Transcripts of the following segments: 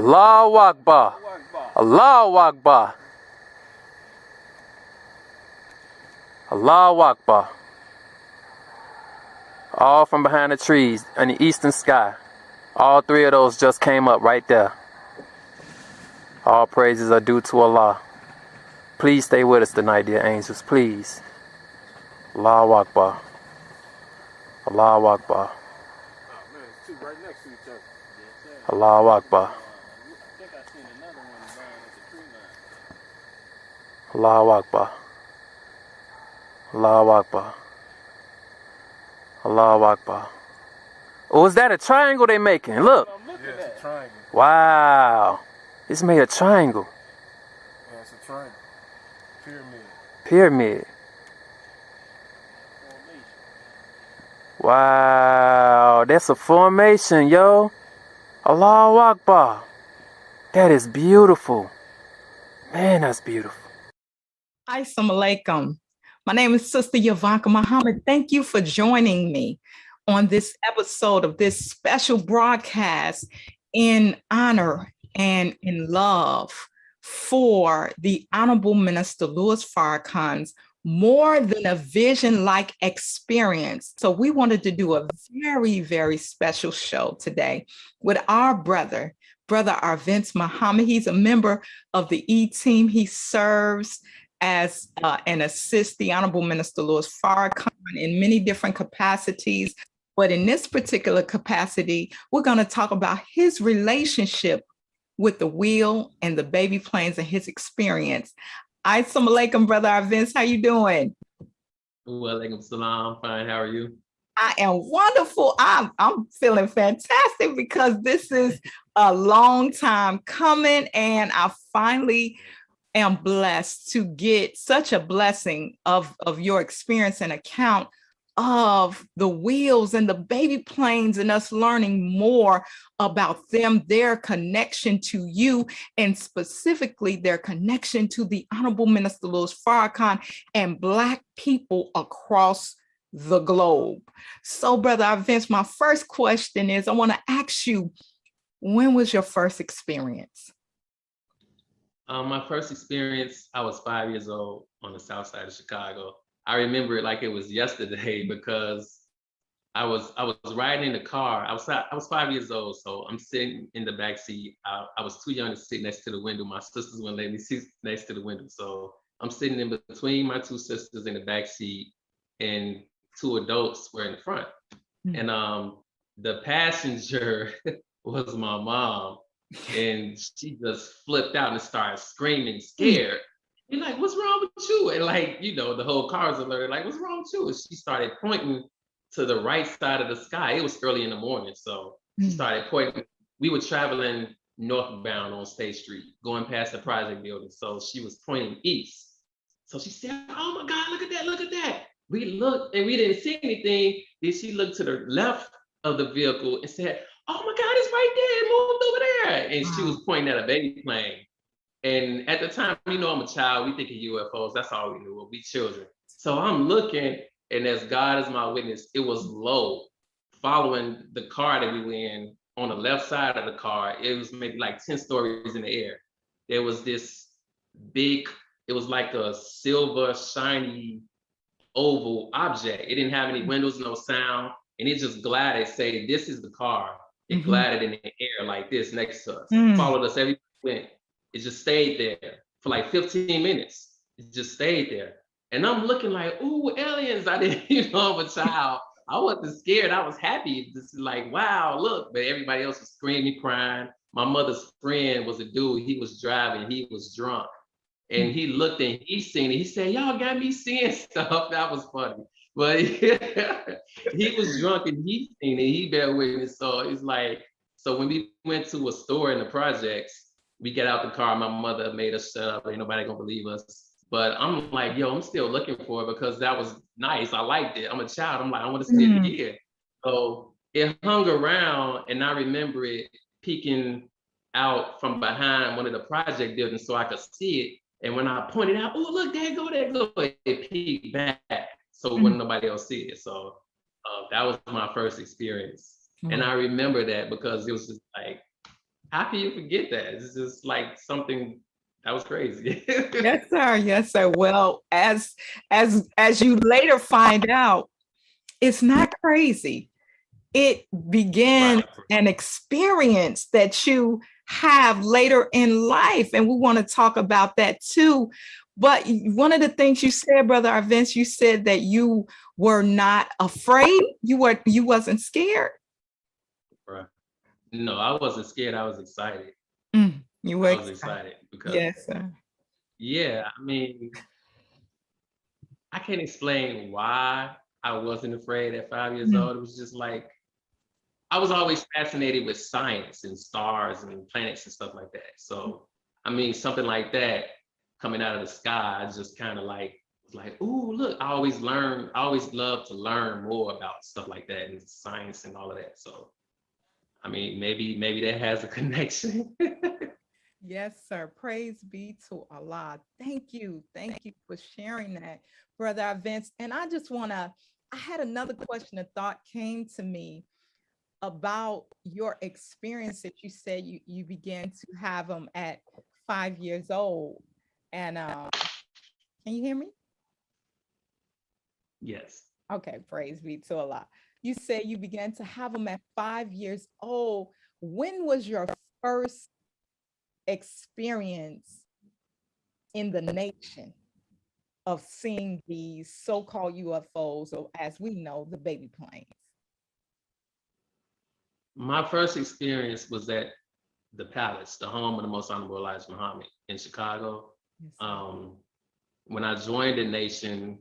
Allahu Akbar. Allahu Akbar. Allahu Akbar. All from behind the trees in the eastern sky. All three of those just came up right there. All praises are due to Allah. Please stay with us tonight, dear angels. Please. Allahu Akbar. Allahu Akbar. Right next to each other. Allahu Akbar. I think I seen another one burn at the tree line. Allahu Akbar. Allahu Akbar. Allahu Akbar. Oh, is that a triangle they making? Look. Yeah, it's a triangle. Wow. It's made a triangle. Yeah, it's a triangle. Pyramid. Pyramid. Wow. That's a formation, yo. Allahu Akbar. That is beautiful. Man, that's beautiful. Assalamu alaikum. My name is Sister Yavanka Muhammad. Thank you for joining me on this episode of this special broadcast in honor and in love for the Honorable Minister Louis Farrakhan's More Than a Vision-like experience. So we wanted to do a very, very special show today with our brother Arvence Muhammad. He's a member of the E-Team. He serves as and assists the Honorable Minister Louis Farrakhan in many different capacities. But in this particular capacity, we're going to talk about his relationship with the wheel and the baby planes and his experience. Assalamu alaikum, Brother Arvence. How you doing? Walaikum salam. Fine. How are you? I am wonderful. I'm feeling fantastic because this is a long time coming, and I finally am blessed to get such a blessing of your experience and account of the wheels and the baby planes and us learning more about them, their connection to you, and specifically their connection to the Honorable Minister Louis Farrakhan and Black people across the globe. So, Brother Arvence, my first question is, I want to ask you, when was your first experience? My first experience, I was 5 years old on the south side of Chicago. I remember it like it was yesterday because I was riding in the car. I was 5 years old, so I'm sitting in the back seat. I was too young to sit next to the window. My sisters wouldn't let me sit next to the window, so I'm sitting in between my two sisters in the back seat, and two adults were in the front. Mm-hmm. And the passenger was my mom, and she just flipped out and started screaming, scared. And like, what's wrong with you? And like, you know, the whole car was alerted, like, what's wrong with you? And she started pointing to the right side of the sky. It was early in the morning, so she started pointing. We were traveling northbound on State Street, going past the project building. So she was pointing east. So she said, oh my God, look at that, look at that. We looked and we didn't see anything. Then she looked to the left of the vehicle and said, oh my God, it's right there, it moved over there. And she was pointing at a baby plane. And at the time, you know, I'm a child, we think of UFOs, that's all we knew, we children. So I'm looking, and as God is my witness, it was low, following the car that we were in. On the left side of the car, it was maybe like 10 stories in the air. There was this big, it was like a silver, shiny, oval object. It didn't have any windows, no sound, and it just glided, say, this is the car. It glided in the air like this next to us, followed us everywhere we went. It just stayed there for like 15 minutes. It just stayed there. And I'm looking like, ooh, aliens. I didn't, you know, I'm a child. I wasn't scared. I was happy. Just like, wow, look. But everybody else was screaming, crying. My mother's friend was a dude. He was driving. He was drunk. And he looked and he seen it. He said, y'all got me seeing stuff. That was funny. But he was drunk and he seen it. He bear witness. So it's like, so when we went to a store in the projects, we get out the car, my mother made us shut up, ain't nobody gonna believe us. But I'm like, yo, I'm still looking for it because that was nice, I liked it. I'm a child, I'm like, I wanna see it again. So it hung around and I remember it peeking out from behind one of the project buildings so I could see it. And when I pointed out, oh, look, there go, it peeked back. So wouldn't nobody else see it. So that was my first experience. And I remember that because it was just like, how can you forget that? It's just like something that was crazy. Yes, sir. Yes, sir. Well, as you later find out, it's not crazy. It began Right. an experience that you have later in life. And we want to talk about that too. But one of the things you said, Brother Arvence, you said that you were not afraid. You wasn't scared. Right. No, I wasn't scared. I was excited. You were I was excited. excited because, Yes, sir. yeah, I mean, I can't explain why I wasn't afraid at 5 years Mm. old. It was just like, I was always fascinated with science and stars and planets and stuff like that. So, I mean, something like that coming out of the sky, I just kind of like, was like, ooh, look, I always love to learn more about stuff like that and science and all of that. So, I mean, maybe that has a connection. Yes, sir. Praise be to Allah. Thank you. Thank you for sharing that, Brother Vince. And I had another question, a thought came to me about your experience that you said you began to have them at 5 years old. And can you hear me? Yes. Okay, praise be to Allah. You say you began to have them at 5 years old. When was your first experience in the nation of seeing these so-called UFOs, or as we know, the baby planes? My first experience was at the palace, the home of the Most Honorable Elijah Muhammad in Chicago. Yes, When I joined the nation,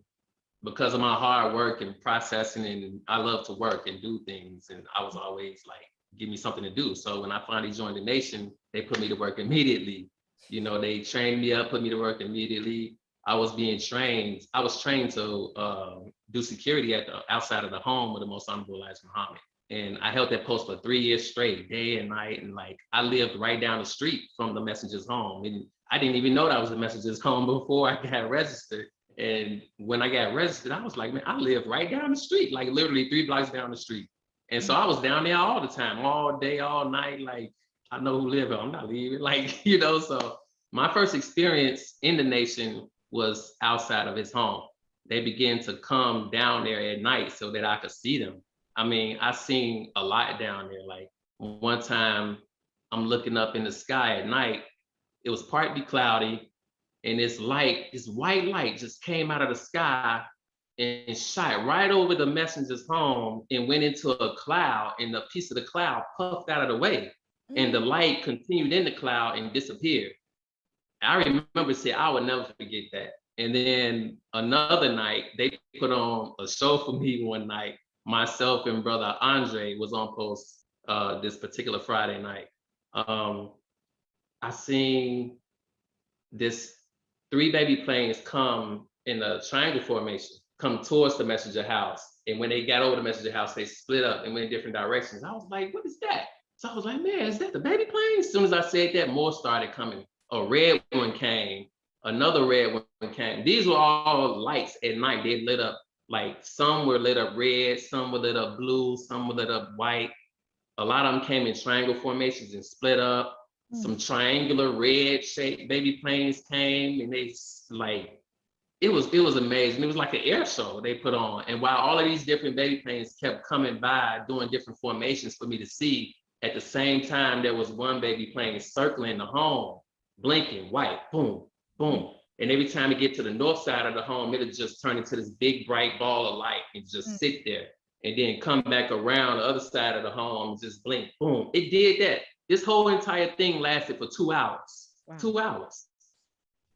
because of my hard work and processing, and I love to work and do things, and I was always like, give me something to do. So when I finally joined the nation, they put me to work immediately. You know, they trained me up, put me to work immediately. I was trained to do security at the outside of the home of the Most Honorable Elijah Muhammad. And I held that post for 3 years straight, day and night. And like, I lived right down the street from the messenger's home. And I didn't even know that was the messenger's home before I got registered. And when I got registered, I was like, man, I live right down the street, like literally 3 blocks down the street. And so I was down there all the time, all day, all night. Like, I know who live here, I'm not leaving. Like, so my first experience in the nation was outside of his home. They began to come down there at night so that I could see them. I mean, I seen a lot down there. Like one time I'm looking up in the sky at night, it was partly cloudy, and this white light just came out of the sky and shot right over the messenger's home and went into a cloud, and a piece of the cloud puffed out of the way. And the light continued in the cloud and disappeared. I remember saying, I would never forget that. And then another night, they put on a show for me one night. Myself and brother Andre was on post this particular Friday night. I seen this 3 baby planes come in a triangle formation, come towards the messenger house. And when they got over the messenger house, they split up and went in different directions. I was like, what is that? So I was like, man, is that the baby plane? As soon as I said that, more started coming. A red one came, another red one came. These were all lights at night. They lit up, like some were lit up red, some were lit up blue, some were lit up white. A lot of them came in triangle formations and split up. Some triangular red shaped baby planes came, and they like, it was amazing. It was like an air show they put on. And while all of these different baby planes kept coming by, doing different formations for me to see, at the same time, there was one baby plane circling the home, blinking, white, boom, boom. And every time it get to the north side of the home, it'll just turn into this big bright ball of light and just sit there, and then come back around the other side of the home and just blink, boom. It did that. This whole entire thing lasted for 2 hours. Wow. 2 hours.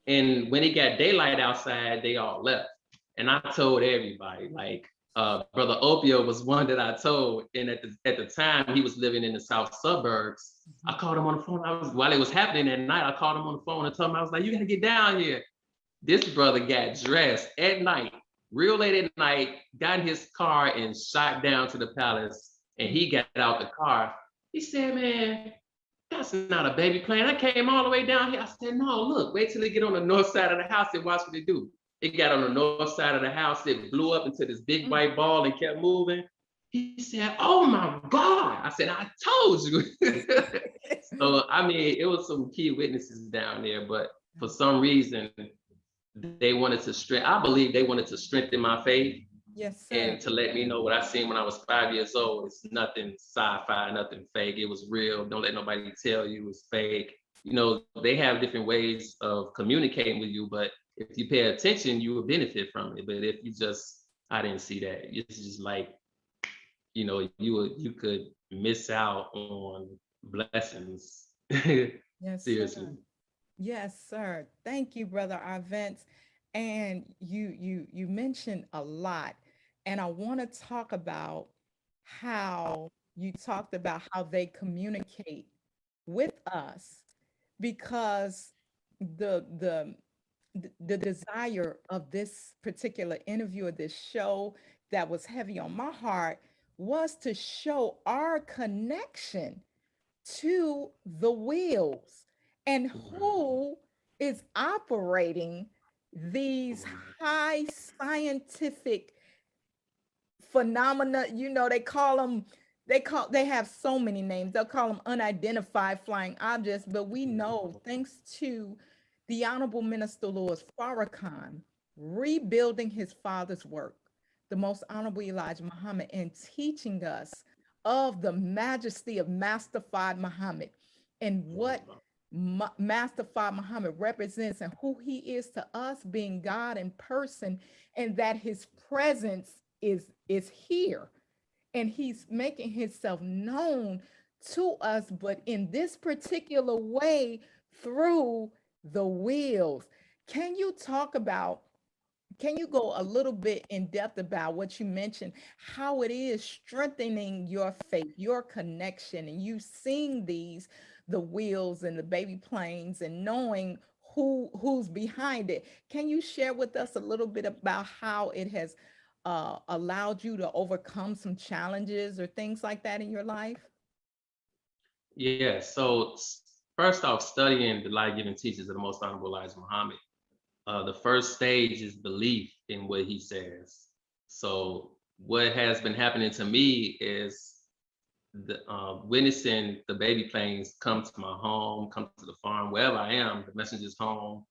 And when it got daylight outside, they all left. And I told everybody, like, Brother Opio was one that I told. And at the time, he was living in the south suburbs. I called him on the phone. While it was happening at night, I called him on the phone and told him, I was like, you gotta get down here. This brother got dressed at night, real late at night, got in his car and shot down to the palace. And he got out the car. He said, man, that's not a baby plane. I came all the way down here. I said, no, look, wait till they get on the north side of the house and watch what they do. It got on the north side of the house. It blew up into this big white ball and kept moving. He said, "Oh my God." I said, "I told you." So, I mean, it was some key witnesses down there, but for some reason, they wanted to I believe they wanted to strengthen my faith Yes, sir. and to let me know what I seen when I was 5 years old. It's nothing sci-fi, nothing fake. It was real. Don't let nobody tell you it's fake. You know, they have different ways of communicating with you, but if you pay attention, you will benefit from it. But if you just, I didn't see that. It's just like, you know, you could miss out on blessings. Yes, sir. Seriously. Yes, sir. Thank you, Brother Arvence. And you mentioned a lot, and I want to talk about how you talked about how they communicate with us, because the the the desire of this particular interview, of this show that was heavy on my heart, was to show our connection to the wheels and who is operating these high scientific phenomena. You know, they have so many names. They'll call them unidentified flying objects, but we know, thanks to the Honorable Minister Louis Farrakhan rebuilding his father's work, the Most Honorable Elijah Muhammad, and teaching us of the majesty of Master Fard Muhammad and what Master Fard Muhammad represents and who he is to us, being God in person, and that his presence is here and he's making himself known to us, but in this particular way, through the wheels. Can you talk about, can you go a little bit in depth about what you mentioned, how it is strengthening your faith, your connection, and you seeing these, the wheels and the baby planes, and knowing who's behind it? Can you share with us a little bit about how it has allowed you to overcome some challenges or things like that in your life? Yeah. So first off, studying the life-giving teachings of the Most Honorable Elijah Muhammad. The first stage is belief in what he says. So what has been happening to me is witnessing the baby planes come to my home, come to the farm, wherever I am, the messenger's home.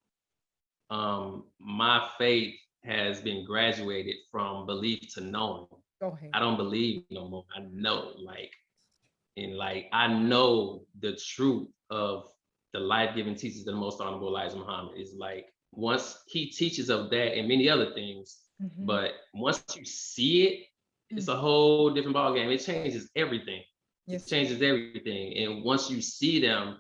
My faith has been graduated from belief to knowing. Go ahead. I don't believe no more. I know, I know the truth of the life-giving teachings of the Most Honorable Elijah Muhammad. Is like, once he teaches of that and many other things, but once you see it, it's a whole different ballgame. It changes everything. It Yes. changes everything. And once you see them,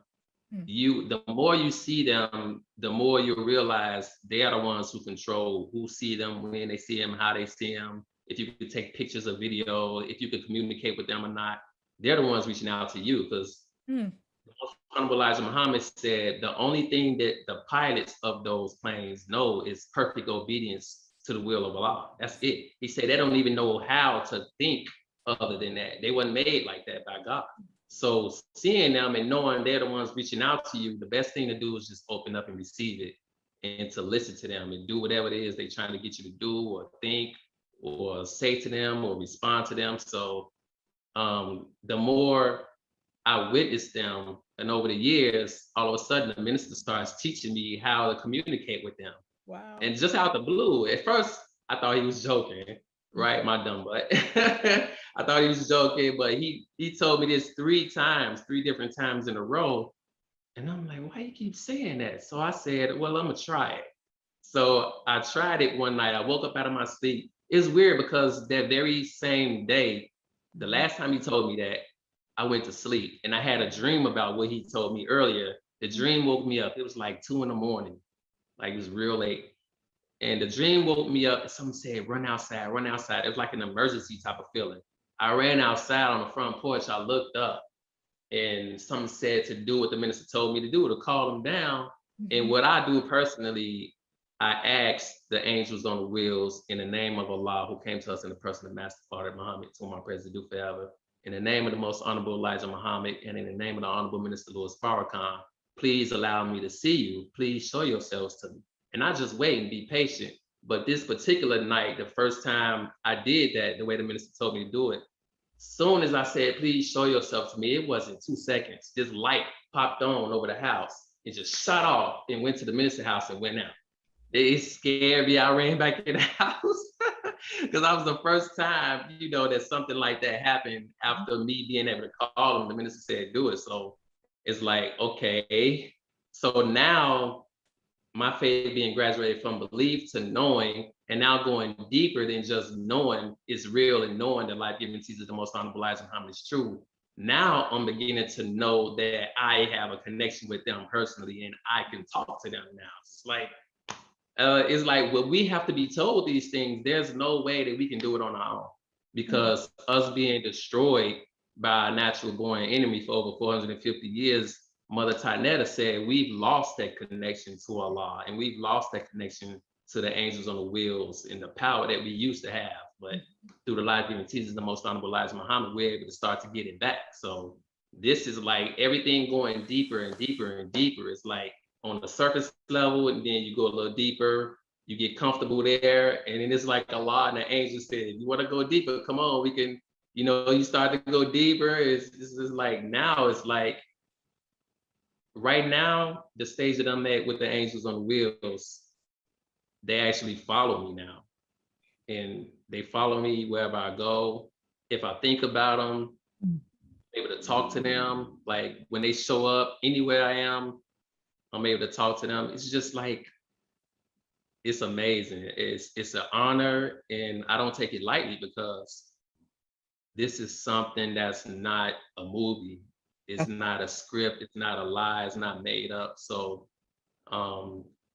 the more you see them, the more you realize they are the ones who control who see them, when they see them, how they see them. If you could take pictures or video, if you could communicate with them or not, they're the ones reaching out to you. Because Honorable Elijah Muhammad said the only thing that the pilots of those planes know is perfect obedience to the will of Allah. That's it. He said they don't even know how to think other than that. They weren't made like that by God. So seeing them and knowing they're the ones reaching out to you, the best thing to do is just open up and receive it, and to listen to them and do whatever it is they're trying to get you to do or think or say to them or respond to them. So the more I witnessed them, and over the years, all of a sudden, the minister starts teaching me how to communicate with them. Wow. And just out the blue, at first, I thought he was joking, right? My dumb butt. I thought he was joking, but he told me this three different times in a row. And I'm like, why you keep saying that? So I said, well, I'm gonna try it. So I tried it one night. I woke up out of my sleep. It's weird because that very same day, the last time he told me that, I went to sleep and I had a dream about what he told me earlier. The dream woke me up. It was like 2 a.m. Like, it was real late. And the dream woke me up and someone said, run outside, run outside. It was like an emergency type of feeling. I ran outside on the front porch. I looked up and someone said to do what the minister told me to do, to call him down. And what I do personally, I ask the angels on the wheels, in the name of Allah, who came to us in the person of Master Fard Muhammad, to whom I praise and do forever, in the name of the Most Honorable Elijah Muhammad, and in the name of the Honorable Minister Louis Farrakhan, please allow me to see you. Please show yourselves to me. And I just wait and be patient. But this particular night, the first time I did that, the way the minister told me to do it, Soon as I said, please show yourself to me, it wasn't 2 seconds. This light popped on over the house. It just shut off and went to the minister's house and went out. It scared me. I ran back in the house because that was the first time, that something like that happened after me being able to call him. The minister said, do it. So it's like, okay. So now my faith being graduated from belief to knowing, and now going deeper than just knowing is real and knowing that life-giving Jesus, the most honorable Elijah Muhammad, is true. Now I'm beginning to know that I have a connection with them personally and I can talk to them now. It's like, well, we have to be told these things. There's no way that we can do it on our own, because us being destroyed by a natural born enemy for over 450 years, Mother Tanetta said we've lost that connection to Allah, and we've lost that connection to the angels on the wheels and the power that we used to have. But through the life-giving teachings, the most honorable Elijah Muhammad, we're able to start to get it back. So this is like everything going deeper and deeper and deeper. It's like on the surface level, and then you go a little deeper, you get comfortable there, and then it's like Allah and the angels said, if you want to go deeper, come on, we can, you start to go deeper. It's like, now it's like, right now, the stage that I'm at with the angels on the wheels, they actually follow me now. And they follow me wherever I go. If I think about them, I'm able to talk to them. Like when they show up anywhere I am, I'm able to talk to them. It's just like, it's amazing. It's an honor, and I don't take it lightly, because this is something that's not a movie. It's not a script. It's not a lie. It's not made up. So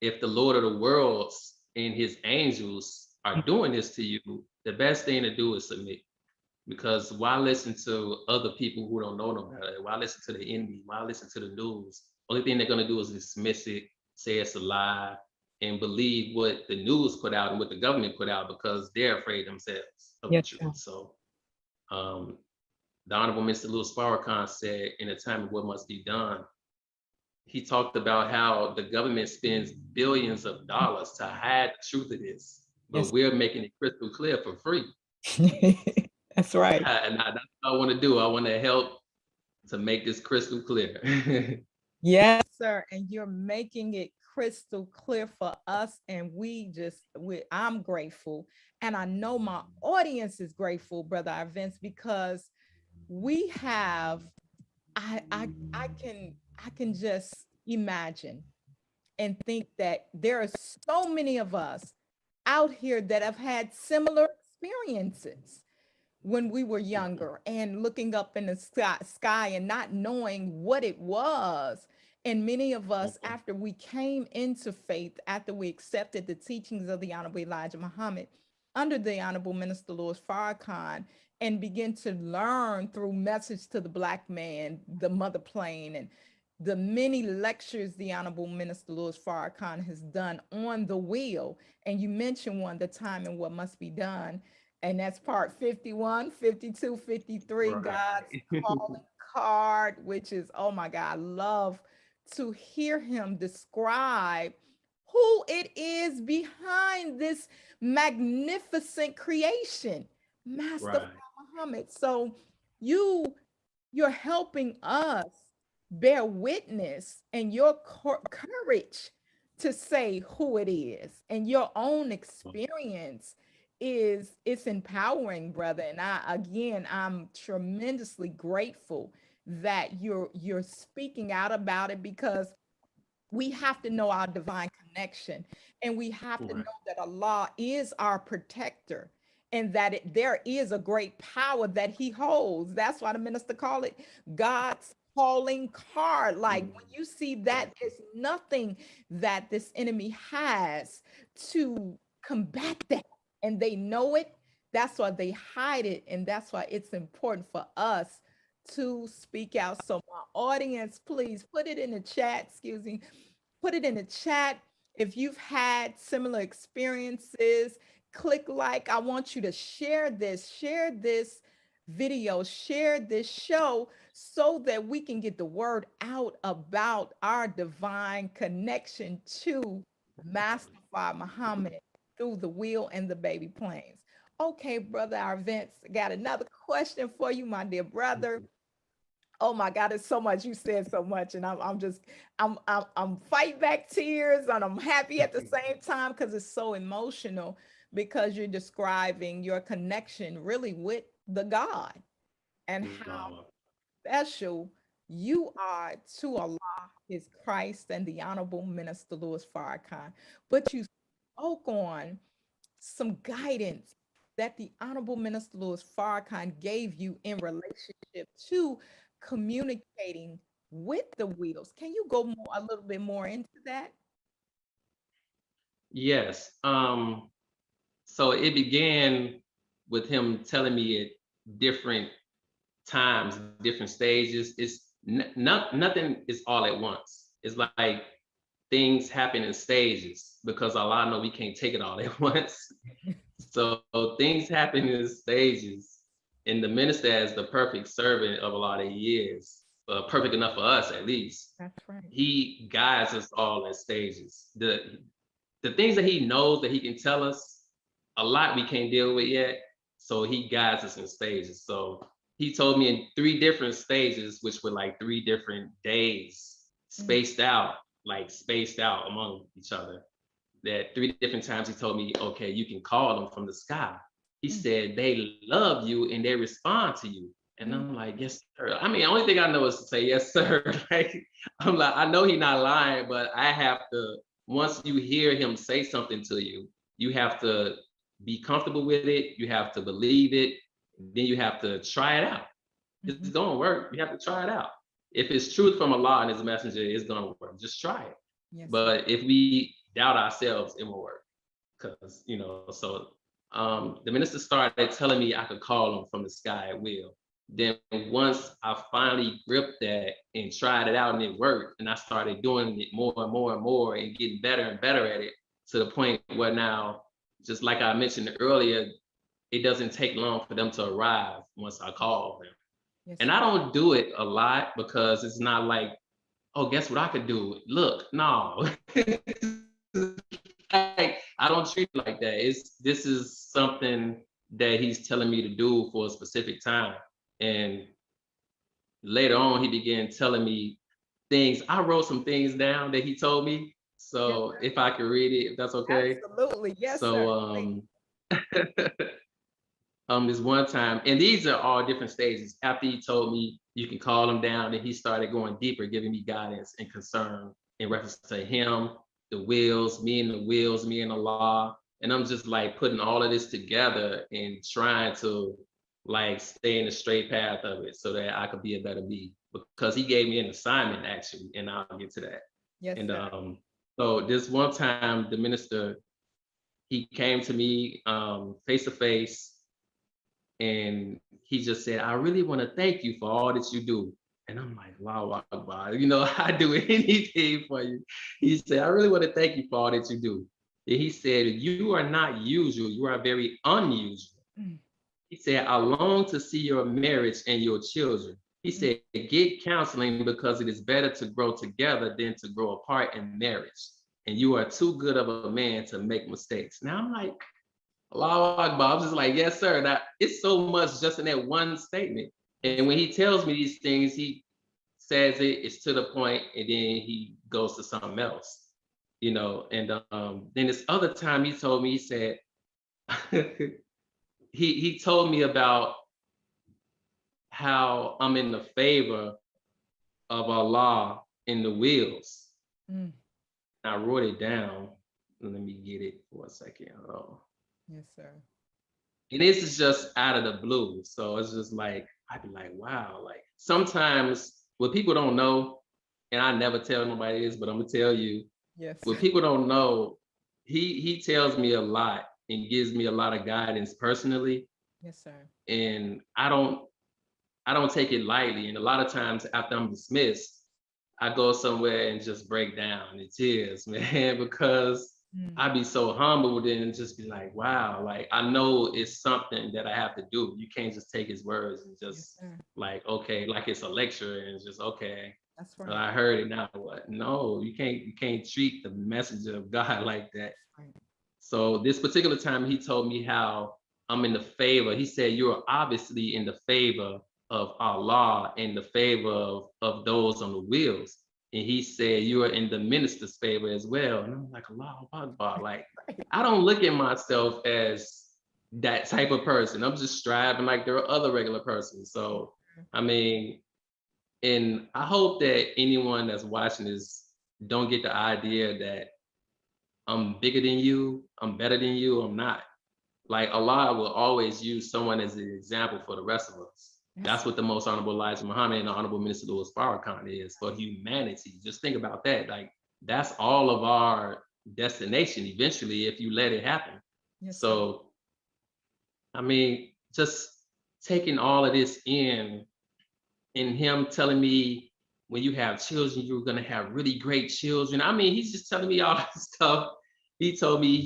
if the Lord of the worlds and his angels are doing this to you, the best thing to do is submit. Because why listen to other people who don't know no better? Why listen to the enemy? Why listen to the news? Only thing they're going to do is dismiss it, say it's a lie, and believe what the news put out and what the government put out, because they're afraid themselves of the truth. So the Honorable Minister Louis Farrakhan said, in a time of what must be done, he talked about how the government spends billions of dollars to hide the truth of this, but we're making it crystal clear for free. That's right. And that's what I want to do. I want to help to make this crystal clear. Yes, sir. And you're making it crystal clear for us. And I'm grateful. And I know my audience is grateful, Brother Arvence, because we have, I can just imagine and think that there are so many of us out here that have had similar experiences when we were younger, and looking up in the sky and not knowing what it was. And many of us, after we came into faith, after we accepted the teachings of the Honorable Elijah Muhammad under the Honorable Minister Louis Farrakhan, and begin to learn through Message to the Black Man, the Mother Plane, and the many lectures the Honorable Minister Louis Farrakhan has done on the wheel. And you mentioned one, the time and what must be done. And that's part 51, 52, 53, right. God's calling card, which is, oh my God, I love to hear him describe who it is behind this magnificent creation, Master Muhammad. So you're helping us bear witness, and your courage to say who it is, and your own experience it's empowering, brother. And I'm tremendously grateful that you're speaking out about it, because we have to know our divine connection, and we have to know that Allah is our protector, and that there is a great power that he holds. That's why the minister called it God's calling card. Like when you see that, there's nothing that this enemy has to combat that. And they know it. That's why they hide it. And that's why it's important for us to speak out. So my audience, please put it in the chat. Put it in the chat. If you've had similar experiences, click like. I want you to share this video, share this show, so that we can get the word out about our divine connection to Master Muhammad through the wheel and the baby planes. Okay, Brother Arvence, got another question for you, my dear brother. Oh my God, it's so much. You said so much, and I'm just I'm fighting back tears, and I'm happy at the same time because it's so emotional because you're describing your connection really with the God and how Wow. special you are to Allah, His Christ, and the Honorable Minister Louis Farrakhan. But you spoke on some guidance that the Honorable Minister Louis Farrakhan gave you in relationship to communicating with the wheels. Can you go more, a little bit more into that? Yes. So it began with him telling me at different times, different stages. It's nothing is all at once. It's like things happen in stages because Allah know we can't take it all at once. So things happen in stages, and the minister as the perfect servant of Allah that he is, perfect enough for us at least. That's right. He guides us all in stages. The things that he knows that he can tell us, a lot we can't deal with yet. So he guides us in stages. So he told me in three different stages, which were like three different days, Mm, spaced out among each other. That three different times he told me, okay, you can call them from the sky. He mm, said they love you and they respond to you. And mm, I'm like, yes, sir. I mean, the only thing I know is to say yes, sir. Like, I'm like, I know he's not lying, but I have to, once you hear him say something to you, you have to be comfortable with it. You have to believe it. Then you have to try it out. It's mhm. gonna work. You have to try it out. If it's truth from Allah and his messenger, it's gonna work. Just try it. Yes, sir. But if we doubt ourselves, it won't work. Because, so the minister started telling me I could call him from the sky at will. Then once I finally gripped that and tried it out and it worked, and I started doing it more and more and more and getting better and better at it to the point where now, just like I mentioned earlier, it doesn't take long for them to arrive once I call them. Yes, And sir. I don't do it a lot because it's not like, oh, guess what I could do? Look, no. I don't treat it like that. This is something that he's telling me to do for a specific time. And later on, he began telling me things. I wrote some things down that he told me. Yes, So if I could read it, if that's okay. absolutely. Yes, sir. So Please. this one time, and these are all different stages. After he told me you can call him down, and he started going deeper, giving me guidance and concern in reference to him, the wills, me and the law. And I'm just like putting all of this together and trying to like stay in the straight path of it so that I could be a better me. Because he gave me an assignment actually, and I'll get to that. Yes, And sir. so this one time, the minister he came to me face to face, and he just said, I really want to thank you for all that you do. And I'm like, wow, wow, I do anything for you. He said, I really want to thank you for all that you do. And he said, you are not usual, you are very unusual. Mm, He said, I long to see your marriage and your children. He mm, said, get counseling because it is better to grow together than to grow apart in marriage. And you are too good of a man to make mistakes. Now I'm like, Allahu Akbar. I was just like, yes, sir. That it's so much just in that one statement. yes. And when he tells me these things, he says it's to the point, and then he goes to something else, And then this other time he told me, he said, he told me about how I'm in the favor of Allah in the wheels. Mm, I wrote it down. Let me get it for a second. Hold on. yes, sir. And this is just out of the blue. So it's just like, I'd be like, wow. Like sometimes what people don't know, and I never tell nobody this, but I'm gonna tell you, Yes. what people don't know, he tells me a lot and gives me a lot of guidance personally. Yes, sir. And I don't take it lightly. And a lot of times after I'm dismissed, I go somewhere and just break down in tears, man, because Mm, I'd be so humbled and just be like, wow, like I know it's something that I have to do. You can't just take his words and yes, just sir. like, okay, like it's a lecture and just okay. That's So right. I heard it now. What? No, you can't treat the messenger of God like that. Right. So this particular time he told me how I'm in the favor. He said, you're obviously in the favor of Allah, in the favor of those on the wheels. And he said, you are in the minister's favor as well. And I'm like, Allahu Akbar. Like, I don't look at myself as that type of person. I'm just striving like there are other regular persons. So, I mean, and I hope that anyone that's watching this don't get the idea that I'm bigger than you, I'm better than you, I'm not. Like, Allah will always use someone as an example for the rest of us. That's what the most Honorable Elijah Muhammad and the Honorable Minister Louis Farrakhan is for humanity. Just think about that. Like, that's all of our destination eventually if you let it happen. Yes, so, I mean, just taking all of this in, and him telling me when you have children, you're gonna have really great children. I mean, he's just telling me all this stuff. He told me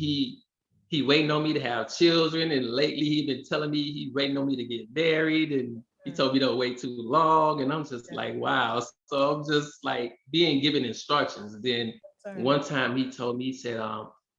he waiting on me to have children, and lately he been telling me he waiting on me to get married, and he told me don't wait too long. And I'm just like, wow. So I'm just like being given instructions. Then one time he told me, he said,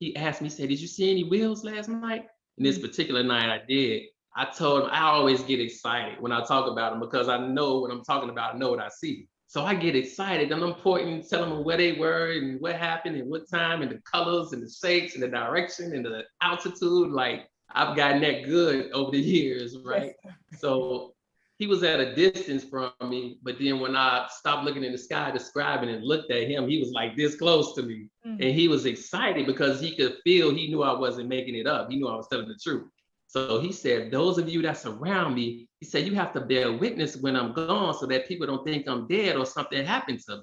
he asked me, he said, did you see any wheels last night? And this particular night I did. I told him I always get excited when I talk about them because I know what I'm talking about, I know what I see. So I get excited and I'm pointing, telling them where they were and what happened and what time and the colors and the shapes and the direction and the altitude. Like, I've gotten that good over the years, right? So he was at a distance from me, but then when I stopped looking in the sky, describing and looked at him, he was like this close to me. And he was excited because he could feel, he knew I wasn't making it up. He knew I was telling the truth. So he said, those of you that surround me, he said, you have to bear witness when I'm gone so that people don't think I'm dead or something happened to me.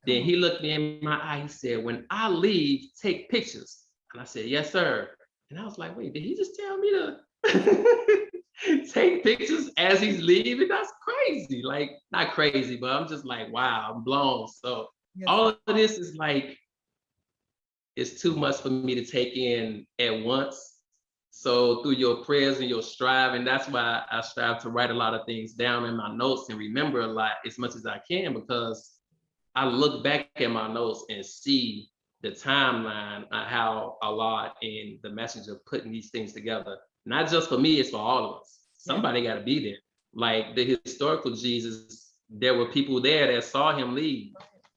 Then he looked me in my eye, he said, when I leave, take pictures. And I said, yes, sir. And I was like, wait, did he just tell me to take pictures as he's leaving? That's crazy. Like, not crazy, but I'm just like, wow, I'm blown. So all of this is like, it's too much for me to take in at once. So through your prayers and your striving, that's why I strive to write a lot of things down in my notes and remember a lot as much as I can, because I look back at my notes and see the timeline on how Allah and the messenger putting these things together. Not just for me, it's for all of us. Somebody got to be there. Like the historical Jesus, there were people there that saw him leave,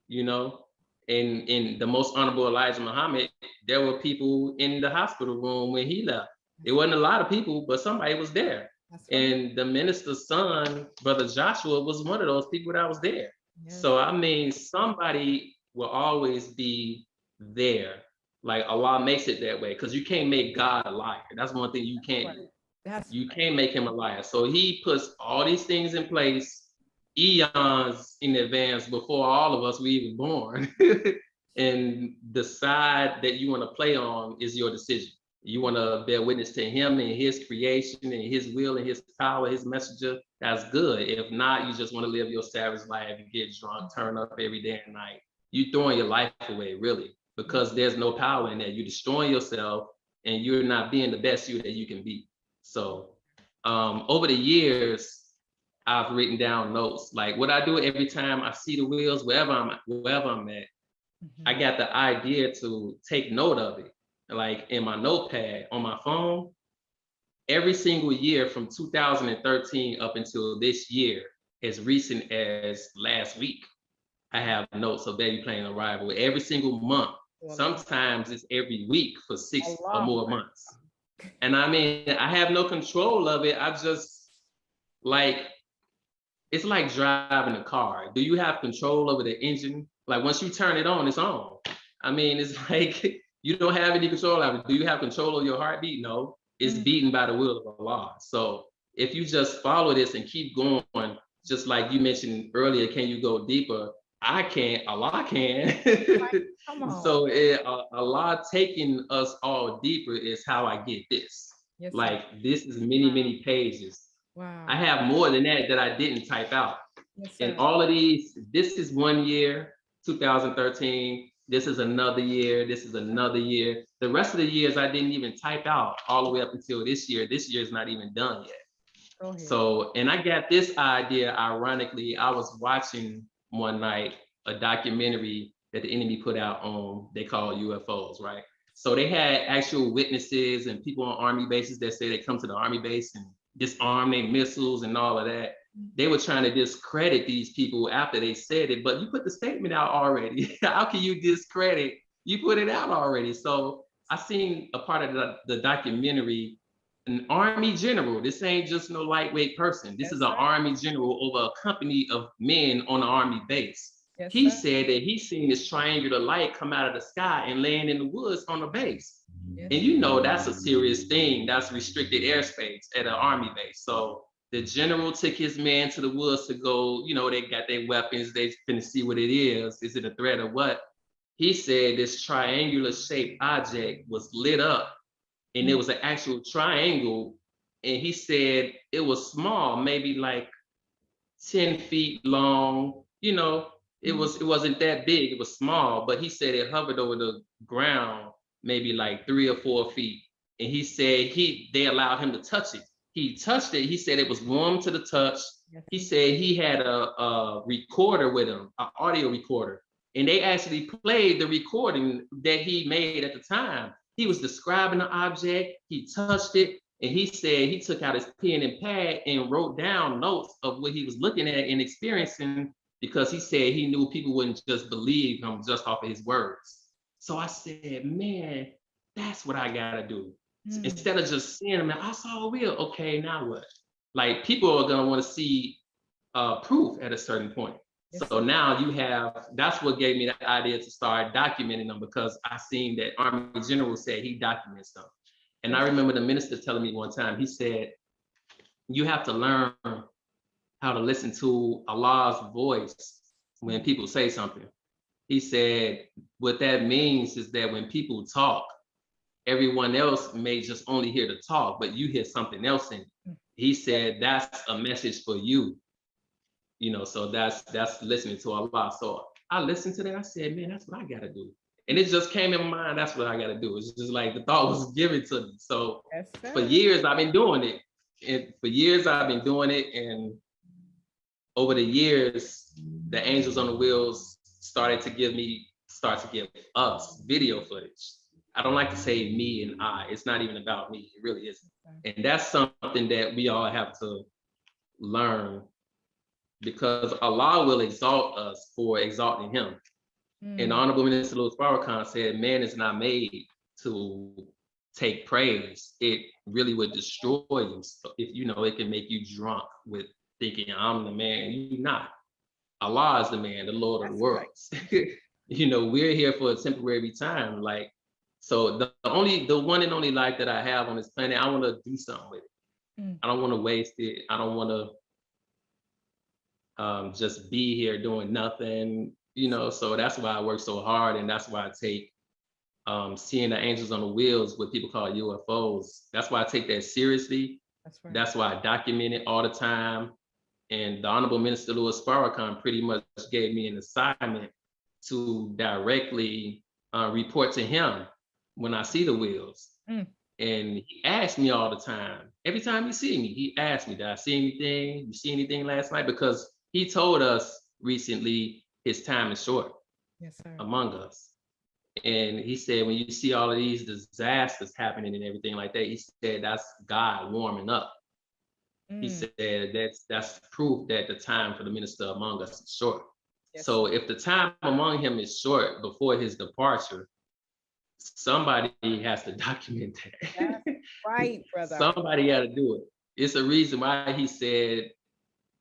you know? In the most honorable Elijah Muhammad, there were people in the hospital room when he left. It wasn't a lot of people, but somebody was there. And the minister's son, Brother Joshua, was one of those people that was there. So, I mean, somebody will always be there. Like Allah makes it that way, because you can't make God a liar. That's one thing you can't do. You can't make him a liar. So he puts all these things in place eons in advance before all of us were even born. And the side that you want to play on is your decision. You want to bear witness to him and his creation and his will and his power, his messenger. That's good. If not, you just want to live your savage life and get drunk, turn up every day and night. You're throwing your life away, really, because there's no power in that. You're destroying yourself and you're not being the best you that you can be. So over the years, I've written down notes. Like what I do every time I see the wheels, wherever I'm at, I got the idea to take note of it. Like in my notepad on my phone, every single year from 2013 up until this year, as recent as last week, I have notes of Baby Playing Arrival every single month. Sometimes it's every week for 6 or more months. And I mean, I have no control of it. I just like, it's like driving a car. Do you have control over the engine? Like once you turn it on, it's on. I mean, it's like, you don't have any control over it. Do you have control of your heartbeat? No, it's beaten by the will of Allah. So if you just follow this and keep going, just like you mentioned earlier, can you go deeper? I can't, Allah can. So Allah taking us all deeper is how I get this. Like this is many, many pages. I have more than that I didn't type out. And all of these, this is 1 year, 2013. This is another year. This is another year. The rest of the years I didn't even type out all the way up until this year. This year is not even done yet. So, and I got this idea, ironically, I was watching one night a documentary that the enemy put out on, they call UFOs, right? So they had actual witnesses and people on Army bases that say they come to the Army base and disarm their missiles and all of that. They were trying to discredit these people after they said it, but you put the statement out already. How can you discredit? You put it out already. So I seen a part of the documentary, an Army general. This ain't just no lightweight person. This is an Army general over a company of men on an Army base. He said that he seen this triangular light come out of the sky and land in the woods on the base. And you know that's a serious thing. That's restricted airspace at an Army base. So the general took his men to the woods to go, you know, they got their weapons. They finna see what it is. Is it a threat or what? He said this triangular shaped object was lit up and it was an actual triangle. And he said it was small, maybe like 10 feet long, you know, it wasn't that big, it was small, but he said it hovered over the ground, maybe like 3 or 4 feet. And he said they allowed him to touch it. He touched it, he said it was warm to the touch. He said he had a recorder with him, an audio recorder. And they actually played the recording that he made at the time. He was describing the object, he touched it, and he said he took out his pen and pad and wrote down notes of what he was looking at and experiencing, because he said he knew people wouldn't just believe him just off of his words. So I said, man, that's what I gotta do. Instead of just seeing him, I saw a wheel, okay, now what? Like people are gonna wanna see proof at a certain point. So now you have, that's what gave me the idea to start documenting them, because I seen that Army General said he documents them. And I remember the minister telling me one time, he said, you have to learn how to listen to Allah's voice when people say something. He said, what that means is that when people talk, everyone else may just only hear the talk, but you hear something else in it. He said, that's a message for you. You know, so that's listening to Allah. So I listened to that. I said, man, that's what I got to do. And it just came in my mind, that's what I got to do. It's just like the thought was given to me. So for years, I've been doing it. And over the years, the Angels on the Wheels start to give us video footage. I don't like to say me and I. It's not even about me. It really isn't. And that's something that we all have to learn, because Allah will exalt us for exalting him. And Honorable Minister Louis Farrakhan said, man is not made to take praise. It really would destroy you. So if you know, it can make you drunk with thinking I'm the man. You're not. Allah is the man, the Lord of the worlds. Right. You know, we're here for a temporary time. Like, so the one and only life that I have on this planet, I want to do something with it. I don't want to waste it. I don't want to just be here doing nothing, you know. So that's why I work so hard, and that's why I take seeing the angels on the wheels, what people call UFOs. That's why I take that seriously. That's why I document it all the time. And the Honorable Minister Louis Farrakhan pretty much gave me an assignment to directly report to him when I see the wheels. And he asked me all the time, every time he see me, he asked me, did I see anything? You see anything last night? Because he told us recently his time is short among us. And he said, when you see all of these disasters happening and everything like that, he said, that's God warming up. He said that's proof that the time for the minister among us is short. So if the time among him is short before his departure, somebody has to document that. That's right, brother. Somebody got to do it. It's a reason why he said,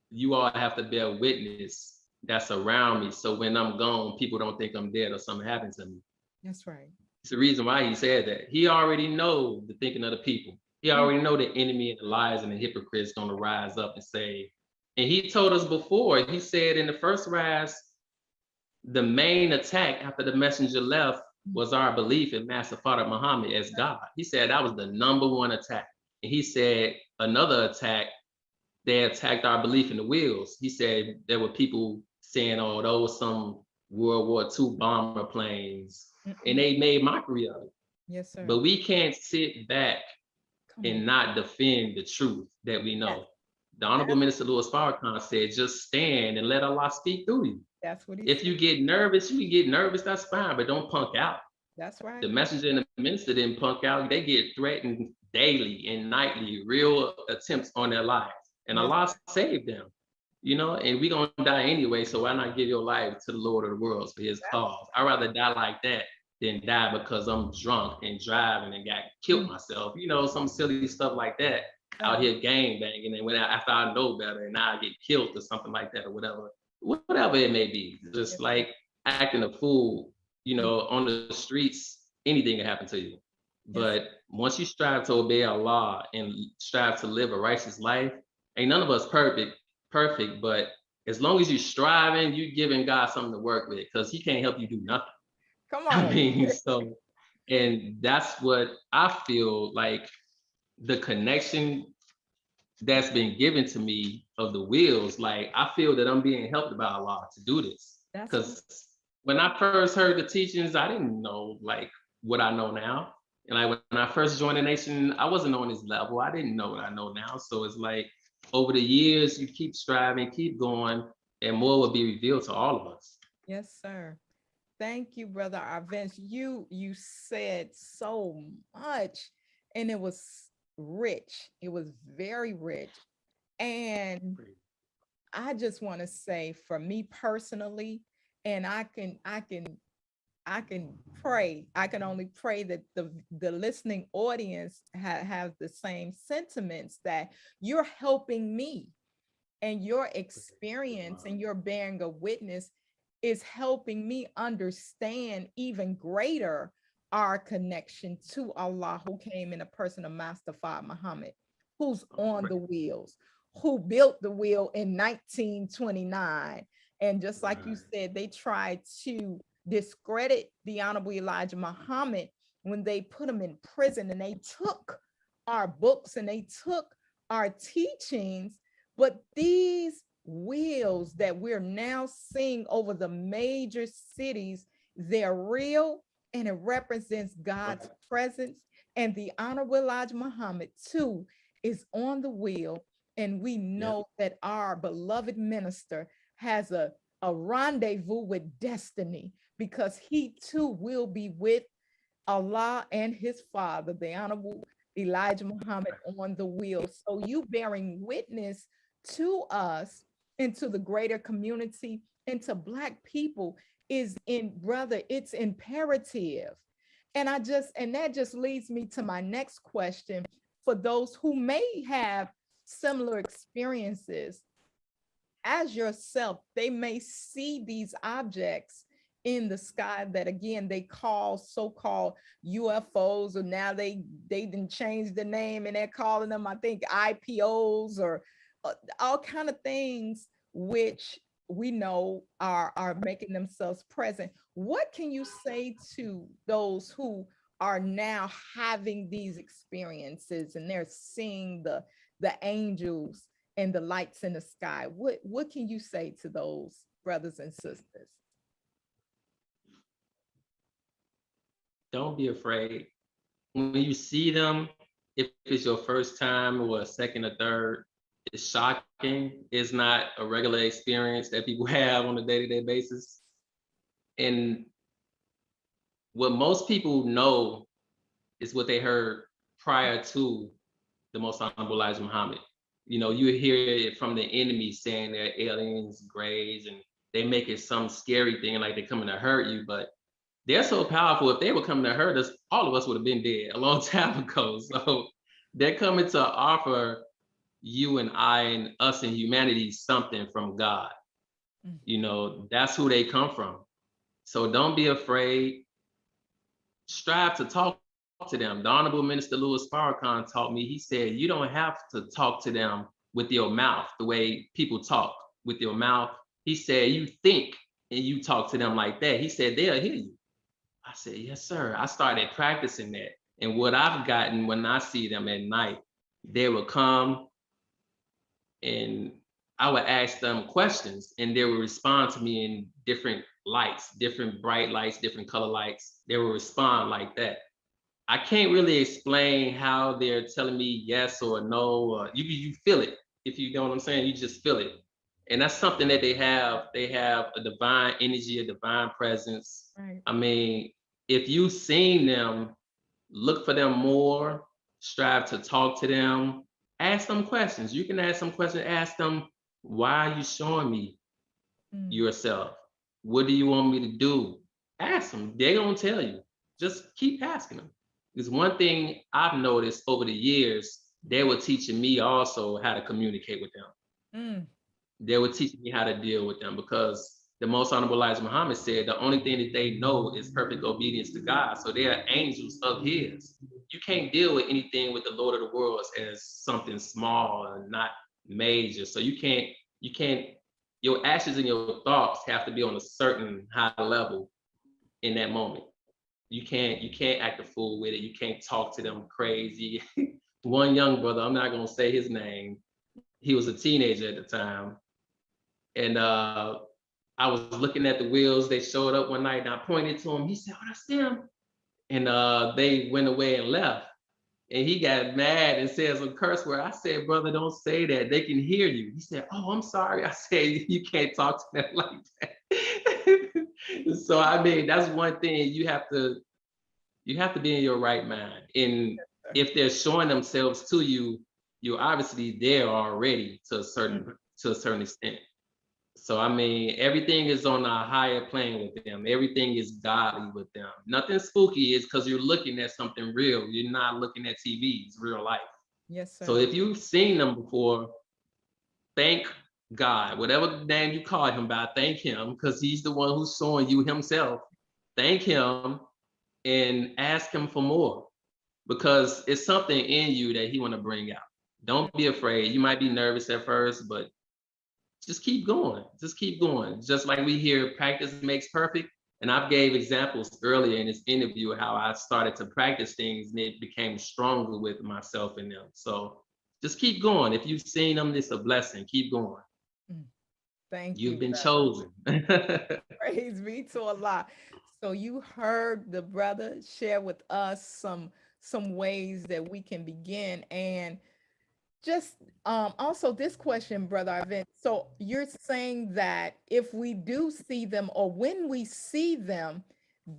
you all have to bear witness that's around me. So when I'm gone, people don't think I'm dead or something happened to me. That's right. It's the reason why he said that. He already know the thinking of the people. He already know the enemy and the lies and the hypocrites going to rise up and say, and he told us before, he said in the first rise, the main attack after the messenger left was our belief in Master Father Muhammad as God. He said that was the #1 attack. And he said another attack, they attacked our belief in the wheels. He said there were people saying, oh, those some World War II bomber planes, and they made mockery of it. Yes, sir. But we can't sit back and not defend the truth that we know. The Honorable Minister Louis Farrakhan said, just stand and let Allah speak through you. That's what he If you get nervous, you can get nervous, that's fine, but don't punk out. That's right. The messenger and the minister didn't punk out. They get threatened daily and nightly, real attempts on their lives. And That's Allah saved them, and we gonna die anyway. So why not give your life to the Lord of the worlds for his cause? I'd rather die like that than die because I'm drunk and driving and got killed myself, some silly stuff like that. Out here gang banging, and after I know better and now I get killed or something like that or whatever it may be. Just like acting a fool, on the streets, anything can happen to you. But once you strive to obey Allah and strive to live a righteous life, ain't none of us perfect, but as long as you're striving, you're giving God something to work with, because he can't help you do nothing. Come I on. mean, and that's what I feel like, the connection that's been given to me of the wheels. Like, I feel that I'm being helped by Allah to do this. That's Because when I first heard the teachings, I didn't know like what I know now. And like when I first joined the nation, I wasn't on this level. I didn't know what I know now. So it's like over the years, you keep striving, keep going, and more will be revealed to all of us. Yes, sir. Thank you, Brother Arvence. You said so much, and it was rich. It was very rich. And I just want to say, for me personally, and I can pray. I can only pray that the listening audience have the same sentiments, that you're helping me, and your experience and your bearing a witness is helping me understand even greater our connection to Allah, who came in the person of Master Muhammad, who's on the wheels, who built the wheel in 1929. And just like you said, they tried to discredit the Honorable Elijah Muhammad when they put him in prison, and they took our books and they took our teachings. But these wheels that we're now seeing over the major cities, they're real, and it represents God's presence. And the Honorable Elijah Muhammad too is on the wheel. And we know that our beloved minister has a rendezvous with destiny, because he too will be with Allah and his father, the Honorable Elijah Muhammad, on the wheel. So you bearing witness to us and to the greater community and to Black people is it's imperative. And that just leads me to my next question. For those who may have similar experiences as yourself, they may see these objects in the sky that, again, they call so-called UFOs, or now they didn't change the name and they're calling them, I think, IPOs, or all kind of things, which we know are making themselves present. What can you say to those who are now having these experiences and they're seeing the angels and the lights in the sky? What can you say to those brothers and sisters? Don't be afraid. When you see them, if it's your first time or a second or third, it's shocking. It's not a regular experience that people have on a day-to-day basis. And what most people know is what they heard prior to the Most Honorable Elijah Muhammad. You hear it from the enemy saying they're aliens, grays, and they make it some scary thing, like they're coming to hurt you. But they're so powerful. If they were coming to hurt us, all of us would have been dead a long time ago. So they're coming to offer you and I and us and humanity something from God. That's who they come from. So don't be afraid. Strive to talk to them. The Honorable Minister Louis Farrakhan taught me, he said, you don't have to talk to them with your mouth the way people talk with your mouth. He said, you think and you talk to them like that. He said, they'll hear you. I said, yes, sir. I started practicing that. And what I've gotten when I see them at night, they will come and I would ask them questions and they would respond to me in different lights, different bright lights, different color lights. They will respond like that. I can't really explain how they're telling me yes or no, or you feel it. If you know what I'm saying, you just feel it. And that's something that they have. They have a divine energy, a divine presence. Right. I mean, if you've seen them, look for them more, strive to talk to them, ask them questions. You can ask them questions, ask them, why are you showing me yourself? What do you want me to do? Ask them. They're gonna tell you. Just keep asking them. Because one thing I've noticed over the years, they were teaching me also how to communicate with them. They were teaching me how to deal with them, because the most honorable Elijah Muhammad said the only thing that they know is perfect obedience to God. So they are angels of his. You can't deal with anything with the Lord of the worlds as something small and not major. So you can't, your actions and your thoughts have to be on a certain high level in that moment. You can't act a fool with it. You can't talk to them crazy. One young brother, I'm not gonna say his name, he was a teenager at the time. And I was looking at the wheels. They showed up one night and I pointed to him. He said, "Oh, that's them." And they went away and left. And he got mad and said some curse word. I said, "Brother, don't say that. They can hear you." He said, "Oh, I'm sorry." I said, "You can't talk to them like that." So I mean, that's one thing you have to be in your right mind. And if they're showing themselves to you, you're obviously there already to a certain extent. So I mean, everything is on a higher plane with them. Everything is godly with them. Nothing spooky is because you're looking at something real. You're not looking at TV. It's real life. Yes, sir. So if you've seen them before, thank God. Whatever name you call him by, thank him, because he's the one who's showing you himself. Thank him and ask him for more, because it's something in you that he want to bring out. Don't be afraid. You might be nervous at first, but just keep going. Just keep going. Just like we hear, practice makes perfect. And I've gave examples earlier in this interview how I started to practice things and it became stronger with myself and them. So just keep going. If you've seen them, it's a blessing. Keep going. Thank you. You've been brother. chosen. Praise be to Allah. So you heard the brother share with us some ways that we can begin. And just also this question, Brother Arvence. So you're saying that if we do see them, or when we see them,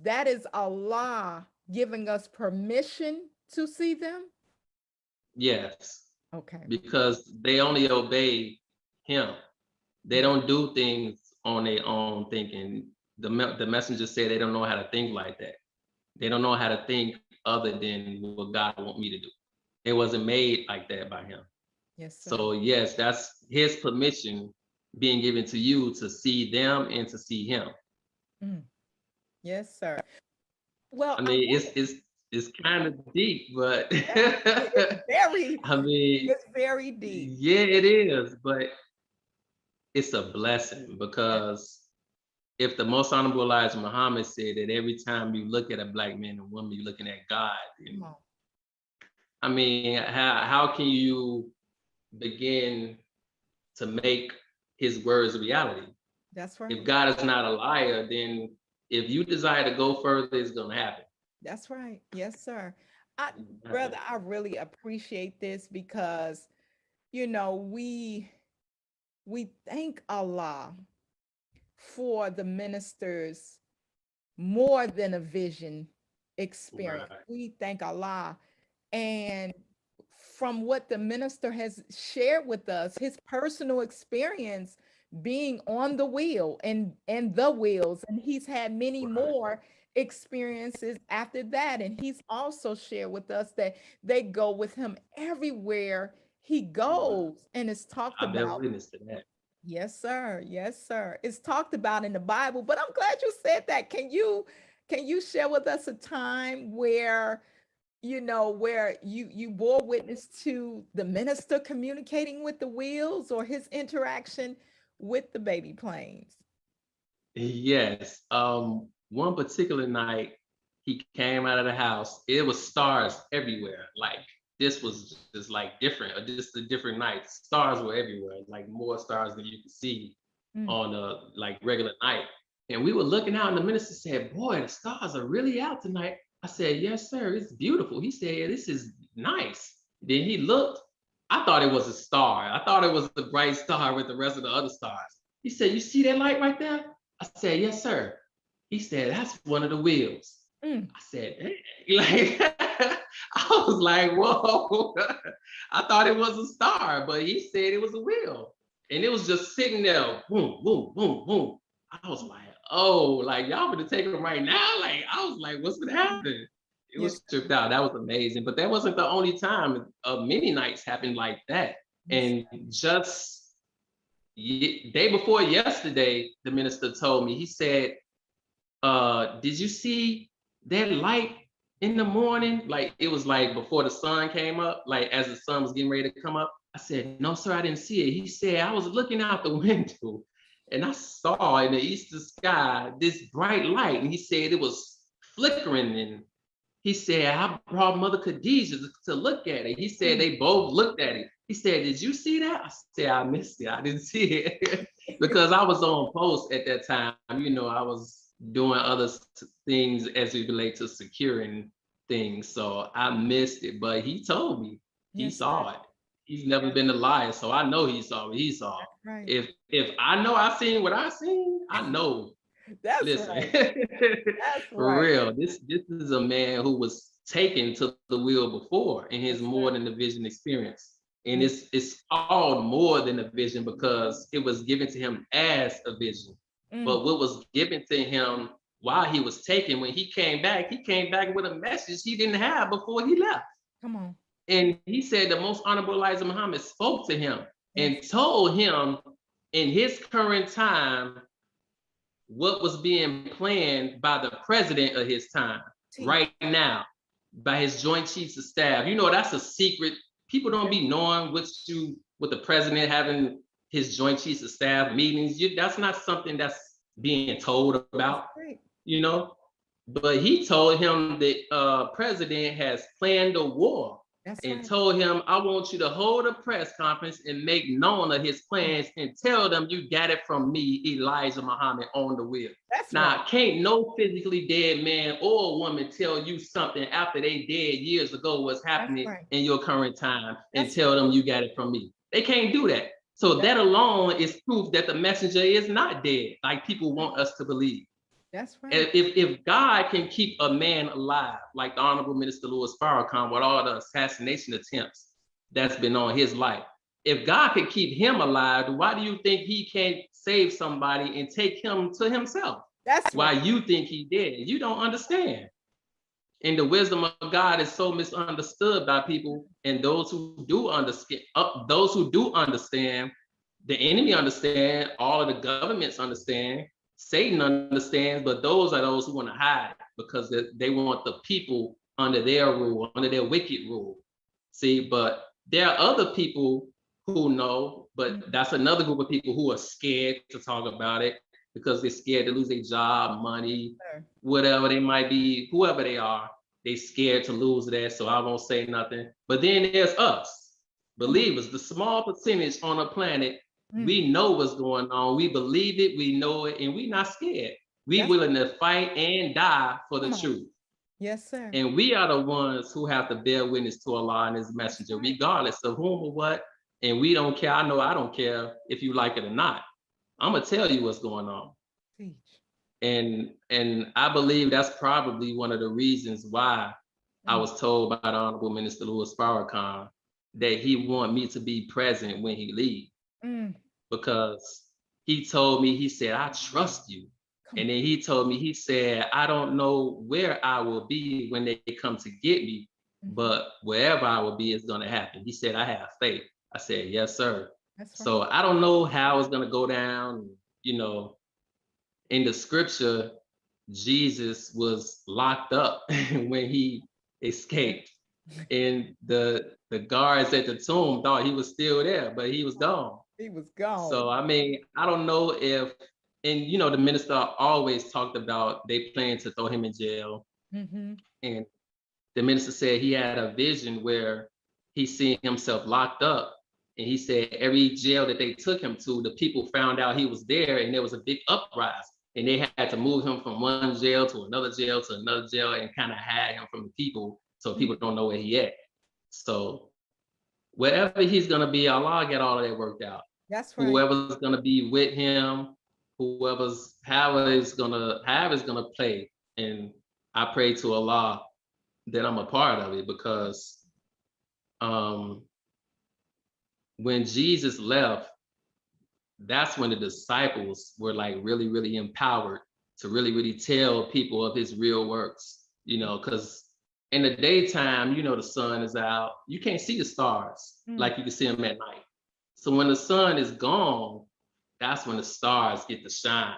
that is Allah giving us permission to see them? Yes, Okay. because they only obey him. They don't do things on their own thinking. The messenger said they don't know how to think like that. They don't know how to think other than what God want me to do. It wasn't made like that by him. Yes, sir. So yes, that's his permission being given to you to see them and to see him. Yes, sir. Well, I mean, it's kind of deep, but it's very, I mean, it's very deep. yeah, it is, but it's a blessing, because if the most honorable Elijah Muhammad said that every time you look at a black man and woman, you're looking at God. And, I mean, how can you begin to make his words a reality? That's right. If God is not a liar, then if you desire to go further, it's gonna happen. That's right. Yes, sir. Brother, I really appreciate this because, we thank Allah for the ministers more than a vision experience. Right. We thank Allah. And from what the minister has shared with us, his personal experience being on the wheel and the wheels, and he's had many more experiences after that. And he's also shared with us that they go with him everywhere he goes, and it's talked I've been about. witness to that. Yes, sir. Yes, sir. It's talked about in the Bible, but I'm glad you said that. Can you share with us a time where where you bore witness to the minister communicating with the wheels, or his interaction with the baby planes? Yes. One particular night, he came out of the house. It was stars everywhere. Like this was just like different, or just a different night. Stars were everywhere, like more stars than you could see on a like regular night. And we were looking out, and the minister said, "Boy, the stars are really out tonight." I said, "Yes, sir. It's beautiful." He said, "Yeah, this is nice." Then he looked. I thought it was a star. I thought it was the bright star with the rest of the other stars. He said, "You see that light right there?" I said, "Yes, sir." He said, "That's one of the wheels." I said, "Dang." Like, I was like, whoa. I thought it was a star, but he said it was a wheel. And it was just sitting there, boom, boom, boom, boom. I was like, oh, like y'all gonna take them right now? Like, I was like, what's gonna happen? It Yes. was tripped out. That was amazing. But that wasn't the only time. Many nights happened like that. And just day before yesterday, the minister told me, he said, did you see that light in the morning? Like it was like before the sun came up, like as the sun was getting ready to come up. I said, no, sir, I didn't see it. He said, I was looking out the window and I saw in the eastern sky this bright light. And he said it was flickering. And he said, I brought Mother Khadijah to look at it. He said they both looked at it. He said, did you see that? I said, I missed it. I didn't see it because I was on post at that time. You know, I was doing other things as it relates to securing things. So I missed it, but he told me he saw it. He's never been a liar, so I know he saw what he saw. Right. If I know I seen what I seen, I know. That's Listen, right. That's for right. real, this is a man who was taken to the wheel before in his That's more right. than a vision experience. And it's called more than a vision because it was given to him as a vision. But what was given to him while he was taken, when he came back with a message he didn't have before he left. Come on. And he said the most honorable Elijah Muhammad spoke to him and told him in his current time what was being planned by the president of his time right now, by his joint chiefs of staff. You know, that's a secret. People don't be knowing with the president having his joint chiefs of staff meetings. That's not something that's being told about, you know. But he told him that president has planned a war and told him, I want you to hold a press conference and make known of his plans and tell them you got it from me, Elijah Muhammad, on the wheel. Now, can't no physically dead man or woman tell you something after they dead years ago what's happening in your current time and tell them you got it from me. They can't do that. So that alone is proof that the messenger is not dead, like people want us to believe. That's right. If God can keep a man alive, like the Honorable Minister Louis Farrakhan, with all the assassination attempts that's been on his life, if God can keep him alive, why do you think he can't save somebody and take him to himself? That's why you think he did. You don't understand. And the wisdom of God is so misunderstood by people, and those who do understand, the enemy understand, all of the governments understand, Satan understands, but those are those who want to hide because they want the people under their rule, under their wicked rule. See, but there are other people who know, but that's another group of people who are scared to talk about it because they're scared to lose their job, money, whatever they might be, whoever they are, they scared to lose that, so I won't say nothing. But then there's us, believers, the small percentage on the planet. We know what's going on. We believe it. We know it, and we're not scared. We willing to fight and die for the truth. Yes, sir. And we are the ones who have to bear witness to Allah and His messenger, regardless of whom or what. And we don't care. I know I don't care if you like it or not. I'm gonna tell you what's going on. And I believe that's probably one of the reasons why I was told by the Honorable Minister Louis Farrakhan that he want me to be present when he leaves. Because he told me, he said, I trust you. And then he told me, he said, I don't know where I will be when they come to get me, but wherever I will be is going to happen. He said, I have faith. I said, yes, sir. So I don't know how it's going to go down. You know, in the scripture, Jesus was locked up when he escaped. And the guards at the tomb thought he was still there, but he was gone. He was gone. So, I mean, I don't know if, and you know, the minister always talked about they plan to throw him in jail. And the minister said he had a vision where he seen himself locked up. And he said every jail that they took him to, the people found out he was there and there was a big uprising. And they had to move him from one jail to another jail to another jail and kind of hide him from the people so people don't know where he at. So wherever he's gonna be, Allah get all of that worked out. That's right. Whoever's gonna be with him, however is gonna play. And I pray to Allah that I'm a part of it, because when Jesus left, that's when the disciples were like really, really empowered to really, really tell people of his real works, because in the daytime, the sun is out. You can't see the stars like you can see them at night. So when the sun is gone, that's when the stars get to shine.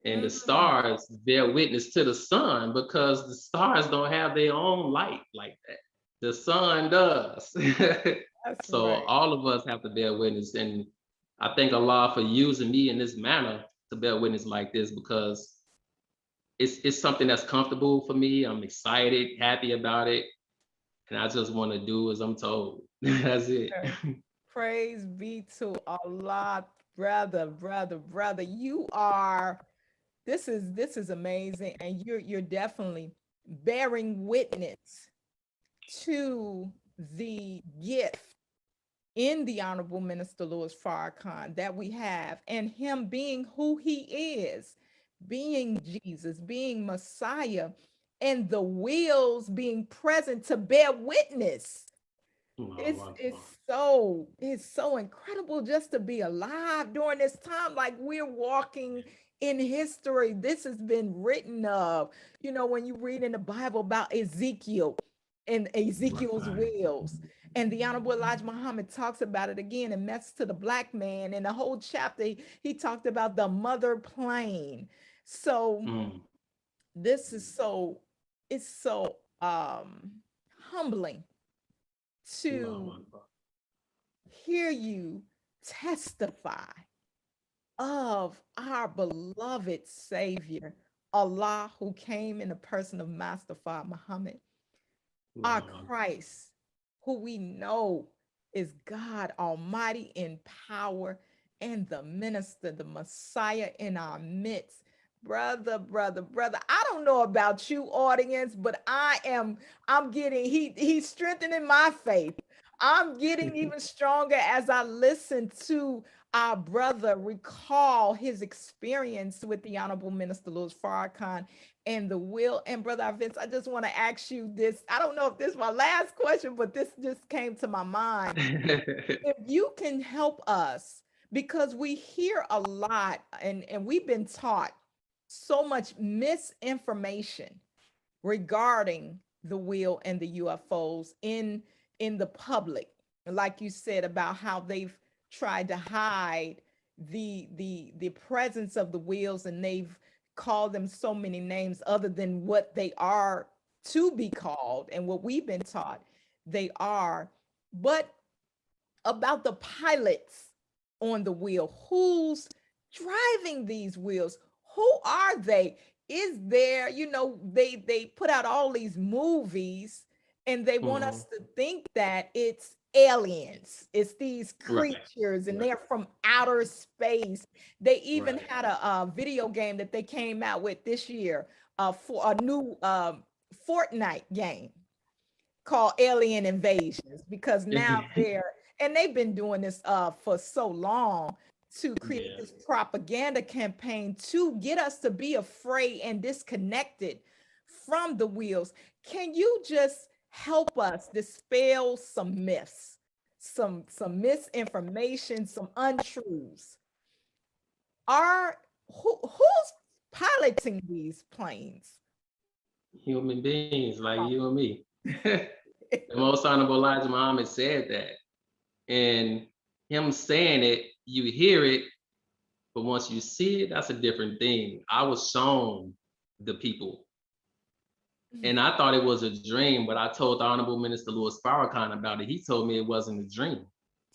And the stars bear witness to the sun, because the stars don't have their own light like that. The sun does. So right. all of us have to bear witness. And I thank Allah for using me in this manner to bear witness like this, because it's something that's comfortable for me. I'm excited, happy about it. And I just want to do as I'm told. That's it. Praise be to Allah, brother. You are, this is amazing. And you're definitely bearing witness to the gift in the Honorable Minister Louis Farrakhan that we have, and him being who he is, being Jesus, being Messiah, and the wheels being present to bear witness. It's so incredible just to be alive during this time. Like, we're walking in history. This has been written of. When you read in the Bible about Ezekiel and Ezekiel's wheels, and the Honorable Elijah Muhammad talks about it again in Message to the Black Man. In the whole chapter, he talked about the mother plane. So this is it's so humbling to hear you testify of our beloved Savior, Allah, who came in the person of Mustafa Muhammad, our Christ, who we know is God Almighty in power, and the minister, the Messiah in our midst. Brother. I don't know about you, audience, but I'm getting, he's strengthening my faith. I'm getting even stronger as I listen to our brother recall his experience with the Honorable Minister Louis Farrakhan and the will. And Brother Arvence, I just want to ask you this. I don't know if this is my last question, but this just came to my mind. If you can help us, because we hear a lot and we've been taught so much misinformation regarding the wheel and the UFOs in the public, like you said, about how they've tried to hide the presence of the wheels, and they've called them so many names other than what they are to be called and what we've been taught they are. But about the pilots on the wheel, who's driving these wheels? Who are they? Is there, they put out all these movies and they want us to think that it's aliens, it's these creatures, and they're from outer space. They even had a video game that they came out with this year for a new Fortnite game called Alien Invasions, because now they've been doing this for so long to create this propaganda campaign to get us to be afraid and disconnected from the wheels. Can you just help us dispel some myths, some misinformation, some untruths? Who's piloting these planes? Human beings like you and me. The Most Honorable Elijah Muhammad said that. And him saying it, you hear it, but once you see it, that's a different thing. I was shown the people. And I thought it was a dream, but I told the Honorable Minister Louis Farrakhan about it. He told me it wasn't a dream.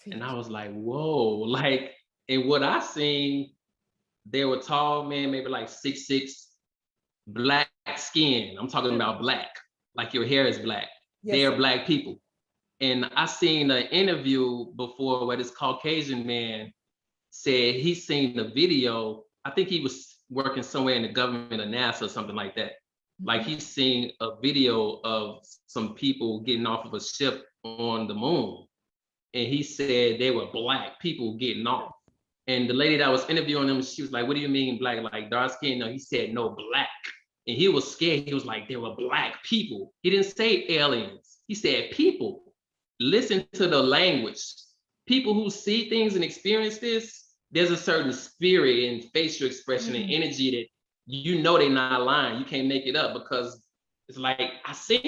And I was like, whoa, like, and what I seen, they were tall men, maybe like 6'6", black skin. I'm talking about black, like your hair is black. Yes, they are black people. And I seen an interview before where this Caucasian man said he seen the video. I think he was working somewhere in the government or NASA or something like that. Like, he's seen a video of some people getting off of a ship on the moon. And he said they were black people getting off. And the lady that was interviewing him, she was like, what do you mean black? Like dark skin? No, he said, no, black. And he was scared. He was like, there were black people. He didn't say aliens. He said people. Listen to the language. People who see things and experience this, there's a certain spirit and facial expression and energy that you know they're not lying. You can't make it up because it's like, I seen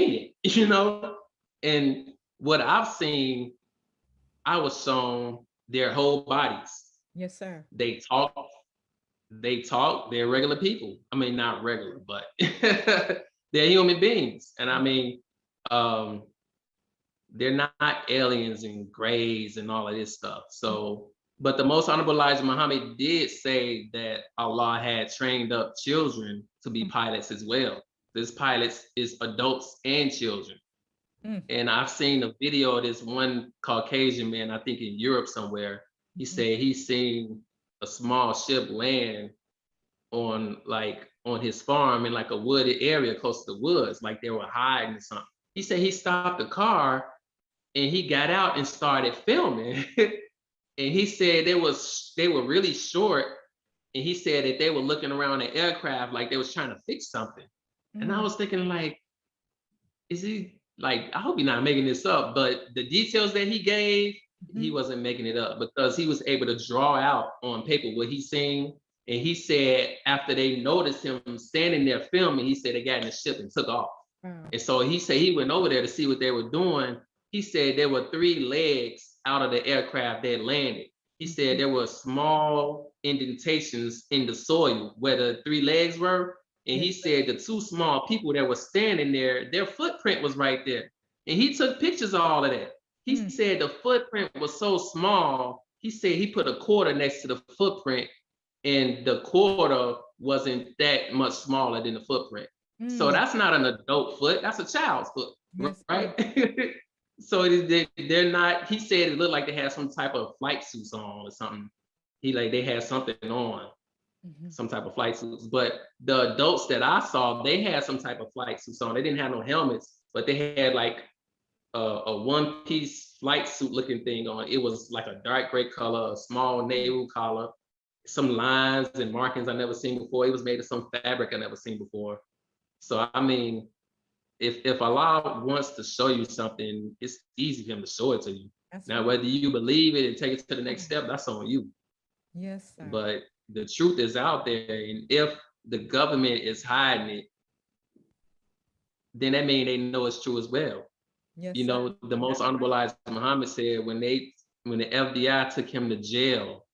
it, you know? And what I've seen, I was shown their whole bodies. Yes, sir. They talk, they're regular people. I mean, not regular, but they're human beings. And I mean, they're not aliens and grays and all of this stuff. So, but the Most Honorable Elijah Muhammad did say that Allah had trained up children to be pilots as well. This pilots is adults and children. And I've seen a video of this one Caucasian man, I think in Europe somewhere. He said he's seen a small ship land on his farm in like a wooded area close to the woods, like they were hiding or something. He said he stopped the car and he got out and started filming. And he said they were really short. And he said that they were looking around the aircraft like they was trying to fix something. And I was thinking, like, is he, like, I hope he's not making this up, but the details that he gave, he wasn't making it up, because he was able to draw out on paper what he's seen. And he said after they noticed him standing there filming, he said they got in the ship and took off. And so he said he went over there to see what they were doing. He said there were 3 legs out of the aircraft that landed. He said there were small indentations in the soil where the 3 legs were. And he said the 2 small people that were standing there, their footprint was right there. And he took pictures of all of that. He said the footprint was so small. He said he put a quarter next to the footprint and the quarter wasn't that much smaller than the footprint. So that's not an adult foot, that's a child's foot, right? So they're not, he said it looked like they had some type of flight suits on or something. They had something on, some type of flight suits. But the adults that I saw, they had some type of flight suits on. They didn't have no helmets, but they had like a one-piece flight suit looking thing on. It was like a dark gray color, a small naval collar, some lines and markings I never seen before. It was made of some fabric I never seen before. So I mean, if Allah wants to show you something, it's easy for him to show it to you. Now, whether you believe it and take it to the next step, that's on you. Yes, sir. But the truth is out there, and if the government is hiding it, then that means they know it's true as well. Yes, you know, the Most Honorable Elijah Muhammad said when the FBI took him to jail,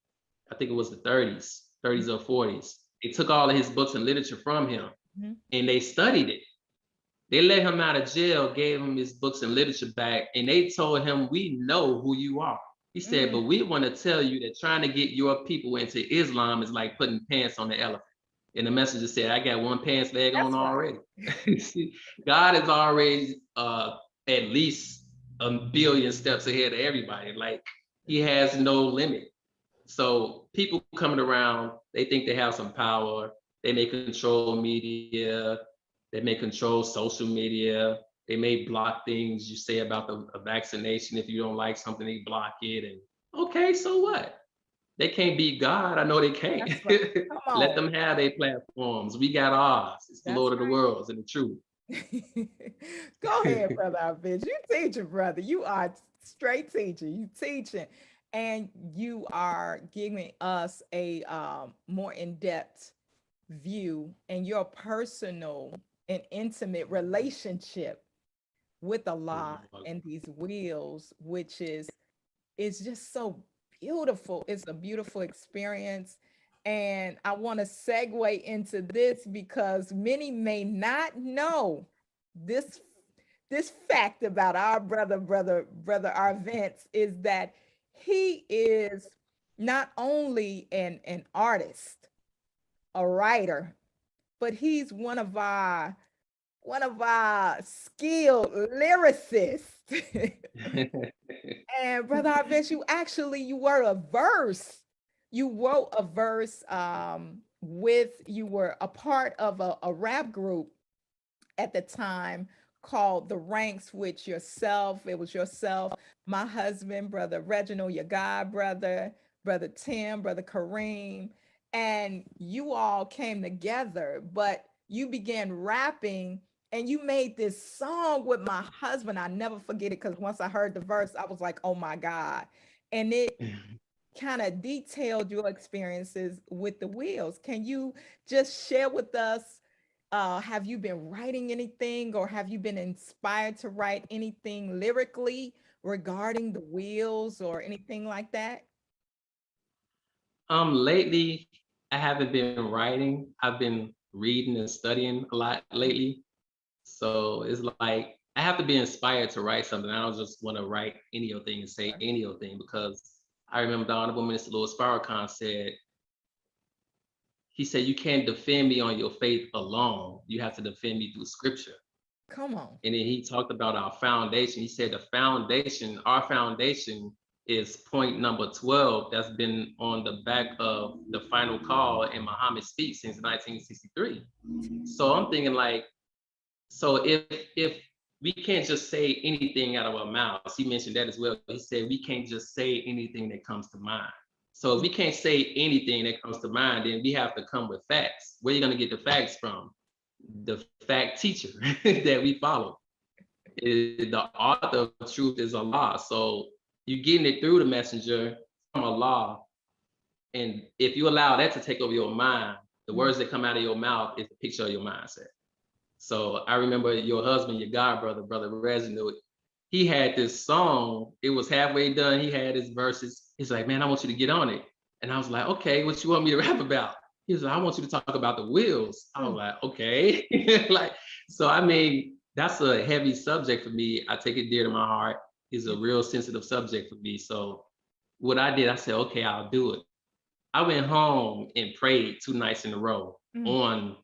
I think it was the 30s or 40s, they took all of his books and literature from him, and they studied it. They let him out of jail, gave him his books and literature back, and they told him, we know who you are. He said, but we want to tell you that trying to get your people into Islam is like putting pants on the elephant. And the messenger said, I got one pants leg on already. God is already at least a billion steps ahead of everybody. Like, he has no limit. So people coming around, they think they have some power. They may control media. They may control social media. They may block things you say about the vaccination. If you don't like something, they block it. And okay, so what? They can't beat God. I know they can't. Right. Let them have their platforms. We got ours. It's the Lord of the worlds and the truth. Go ahead, Brother Arvence. You teaching, brother. You are straight teaching. You teaching. And you are giving us a more in-depth view and your personal and intimate relationship with Allah and these wheels, which is just so beautiful. It's a beautiful experience. And I want to segue into this because many may not know this fact about our brother Arvence is that he is not only an artist, a writer, but he's one of our skilled lyricists. And Brother Arvence, you wrote a verse. You wrote a verse you were a part of a rap group at the time called The Ranks with yourself. It was yourself, my husband, Brother Reginald, your god brother, Brother Tim, Brother Kareem, and you all came together. But you began rapping and you made this song with my husband. I never forget it because once I heard the verse, I was like, oh my God. And it kind of detailed your experiences with the wheels. Can you just share with us? Have you been writing anything or have you been inspired to write anything lyrically regarding the wheels or anything like that? Lately, I haven't been writing. I've been reading and studying a lot lately. So it's like I have to be inspired to write something. I don't just want to write any old thing and say any old thing because I remember the Honorable Minister Louis Farrakhan said, he said, you can't defend me on your faith alone. You have to defend me through scripture. Come on. And then he talked about our foundation. He said the foundation, our foundation is point number 12 that's been on the back of the final call in Muhammad Speaks since 1963. So I'm thinking like, so if we can't just say anything out of our mouths, he mentioned that as well. He said we can't just say anything that comes to mind. So if we can't say anything that comes to mind, then we have to come with facts. Where are you going to get the facts from? The fact teacher that we follow. The author of truth is Allah. So you're getting it through the messenger from Allah. And if you allow that to take over your mind, the words that come out of your mouth is a picture of your mindset. So I remember your husband, your god brother, Brother Reginald, he had this song. It was halfway done. He had his verses. He's like, man, I want you to get on it. And I was like, okay, what you want me to rap about? He was like, I want you to talk about the wheels. I was like, okay. Like, so I mean, that's a heavy subject for me. I take it dear to my heart. It's a real sensitive subject for me. So what I did, I said, okay, I'll do it. I went home and prayed 2 nights in a row on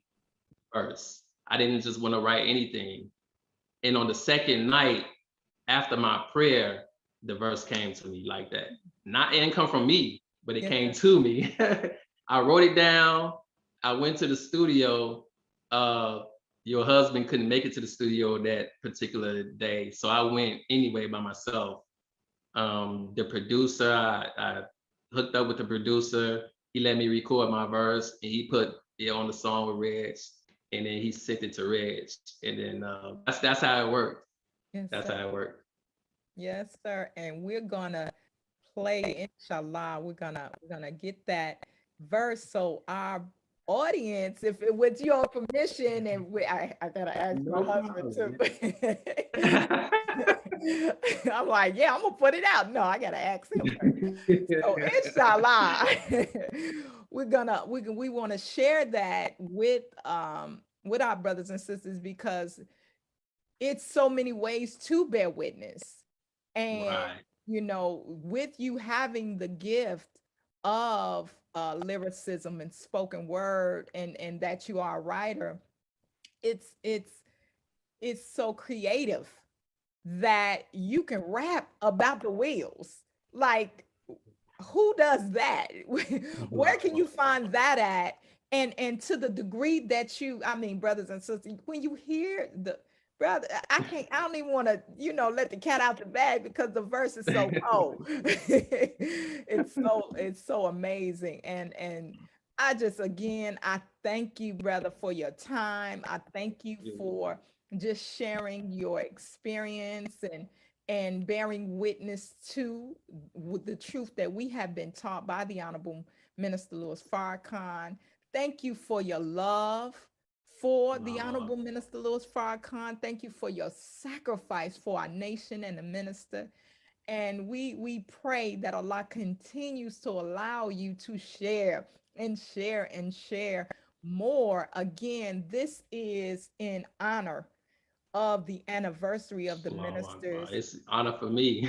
verse. I didn't just want to write anything. And on the second night, after my prayer, the verse came to me like that. It didn't come from me, but it came to me. I wrote it down. I went to the studio. Your husband couldn't make it to the studio that particular day, so I went anyway by myself. The producer, I hooked up with the producer. He let me record my verse, and he put it on the song with Reg, and then he sent it to Reg, and then that's how it worked. Yes, That's sir. how it worked. Yes, sir. And we're gonna play, inshallah. We're gonna get that verse. So our audience, if it with your permission, and I gotta ask my No husband problem. too. I'm like, yeah, I'm gonna put it out. No, I gotta ask him first. So inshallah, we want to share that with our brothers and sisters because it's so many ways to bear witness. And, Right. with you having the gift of lyricism and spoken word and that you are a writer, it's so creative that you can rap about the wheels. Like, who does that? Where can you find that at? And to the degree that I mean, brothers and sisters, when you hear the brother, I don't even want to, let the cat out the bag because the verse is so cold. It's so amazing. And I just, again, I thank you, brother, for your time. I thank you for just sharing your experience and bearing witness to with the truth that we have been taught by the Honorable Minister Louis Farrakhan. Thank you for your love for the Honorable Minister Louis Farrakhan. Thank you for your sacrifice for our nation and the minister. And we pray that Allah continues to allow you to share and share and share more. Again, this is in honor of the anniversary of the ministers. It's an honor for me.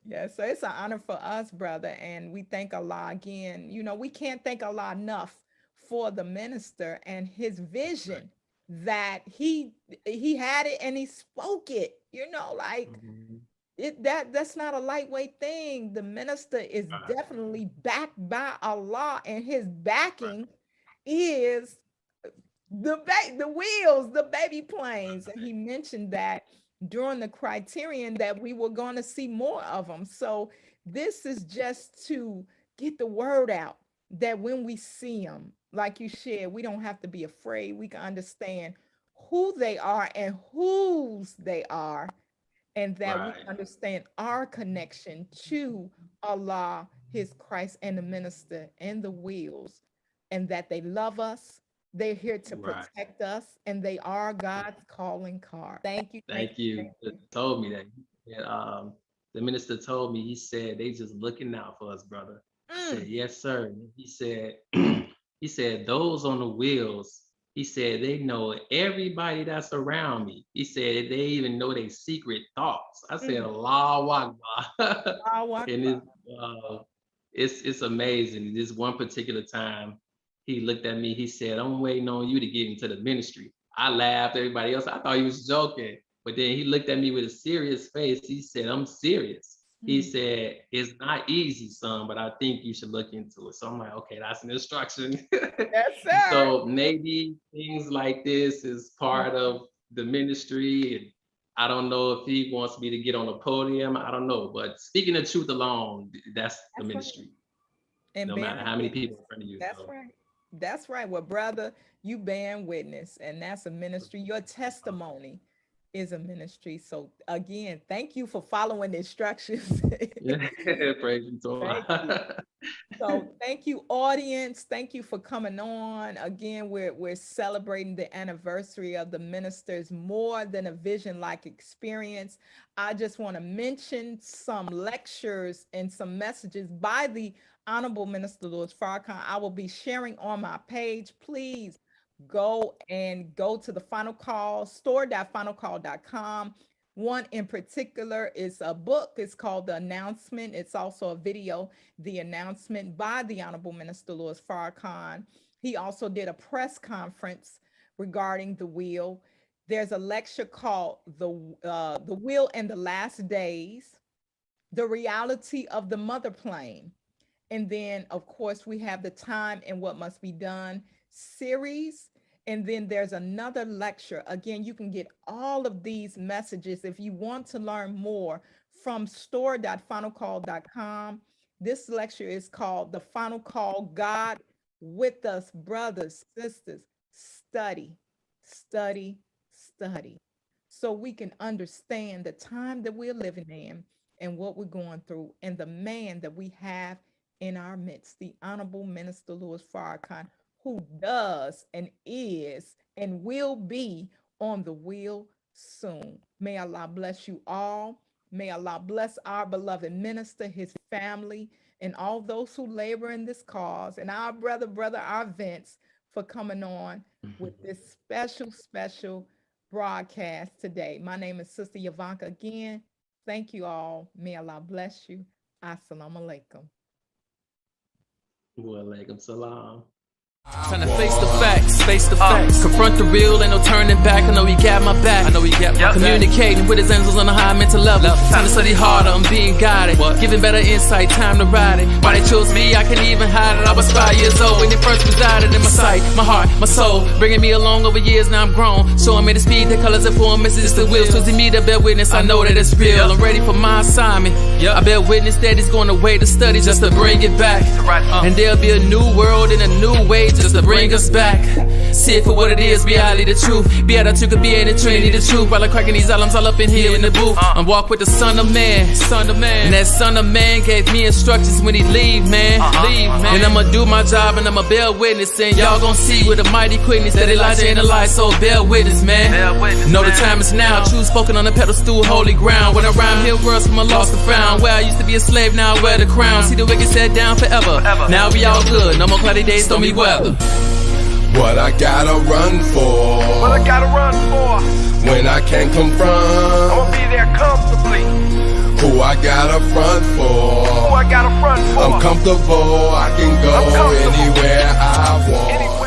Yeah, so it's an honor for us, brother. And we thank Allah again. We can't thank Allah enough for the minister and his vision that he had it and he spoke it. Like that's not a lightweight thing. The minister is definitely backed by Allah, and his backing is the wheels, the baby planes. And he mentioned that during the criterion that we were going to see more of them. So this is just to get the word out that when we see them, like you shared, we don't have to be afraid. We can understand who they are and whose they are, and that we Right. understand our connection to Allah, His Christ, and the minister and the wheels, and that they love us. They're here to Right. protect us, and they are God's calling card. Thank you. Thank you. Thank Told me that. And, the minister told me, he said, they just looking out for us, brother. I said, yes, sir. He said, he said, those on the wheels, he said, they know everybody that's around me. He said, they even know their secret thoughts. I said, Allahu Akbar. And it's amazing. This one particular time, he looked at me, he said, I'm waiting on you to get into the ministry. I laughed, everybody else, I thought he was joking. But then he looked at me with a serious face. He said, I'm serious. He said, it's not easy, son, but I think you should look into it. So I'm like, okay, that's an instruction. Yes, sir. So maybe things like this is part of the ministry. And I don't know if he wants me to get on a podium. I don't know. But speaking the truth alone, that's the ministry. And no matter how many people in front of you. That's right. That's right. Well, brother, you bearing witness, and that's a ministry. Your testimony is a ministry. So again, thank you for following the instructions. Praise you, So thank you, audience. Thank you for coming on. Again, we're celebrating the anniversary of the minister's More Than a Vision-like experience. I just want to mention some lectures and some messages by the Honorable Minister Louis Farrakhan. I will be sharing on my page. Please go to the Final Call, store.finalcall.com. One in particular is a book. It's called The Announcement. It's also a video, The Announcement, by the Honorable Minister Louis Farrakhan. He also did a press conference regarding the wheel. There's a lecture called The Wheel and the Last Days, The Reality of the Mother Plane. And then, of course, we have the Time and What Must Be Done series. And then there's another lecture. Again, you can get all of these messages if you want to learn more from store.finalcall.com. This lecture is called The Final Call, God with Us, Brothers, Sisters. Study, study, study. So we can understand the time that we're living in and what we're going through and the man that we have in our midst, the Honorable Minister Louis Farrakhan, who does and is and will be on the wheel soon. May Allah bless you all. May Allah bless our beloved minister, his family, and all those who labor in this cause, and our brother Arvence for coming on with this special broadcast today. My name is Sister Yavanka again. Thank you all. May Allah bless you. Assalamu alaikum. Wa alaikum salam. Time to face the facts, confront the real, ain't no turning back. I know he got my back, communicating with his angels on a high mental level. Time to study harder, I'm being guided, giving better insight, time to ride it. Why they chose me, I can't even hide it. I was 5 years old when they first resided in my sight, my heart, my soul, bringing me along over years, now I'm grown. Showing me the speed, the colors, and form messages to wheels. Choosing me to bear witness, I know that it's real. I'm ready for my assignment, I bear witness that he's going away to study just to bring it back. And there'll be a new world in a new way just to bring us back. See it for what it is, reality, the truth. Be out that you could be in the Trinity, the truth. While I'm cracking these albums all up in here in the booth. I'm walk with the Son of Man. And that Son of Man gave me instructions when he leave, man. And I'ma do my job and I'ma bear witness. And y'all gon' see with a mighty quickness that Elijah ain't alive, so bear witness, man. Know the time is now. Truth spoken on the pedestal, holy ground. When I rhyme, hear words from a lost and found. Where I used to be a slave, now I wear the crown. See the wicked set down forever. Now we all good, no more cloudy days, stormy weather. What I gotta run for? What I gotta run for? When I can't confront, I'ma be there comfortably. who I gotta front for? Who I gotta front for? I'm comfortable, I can go anywhere I want.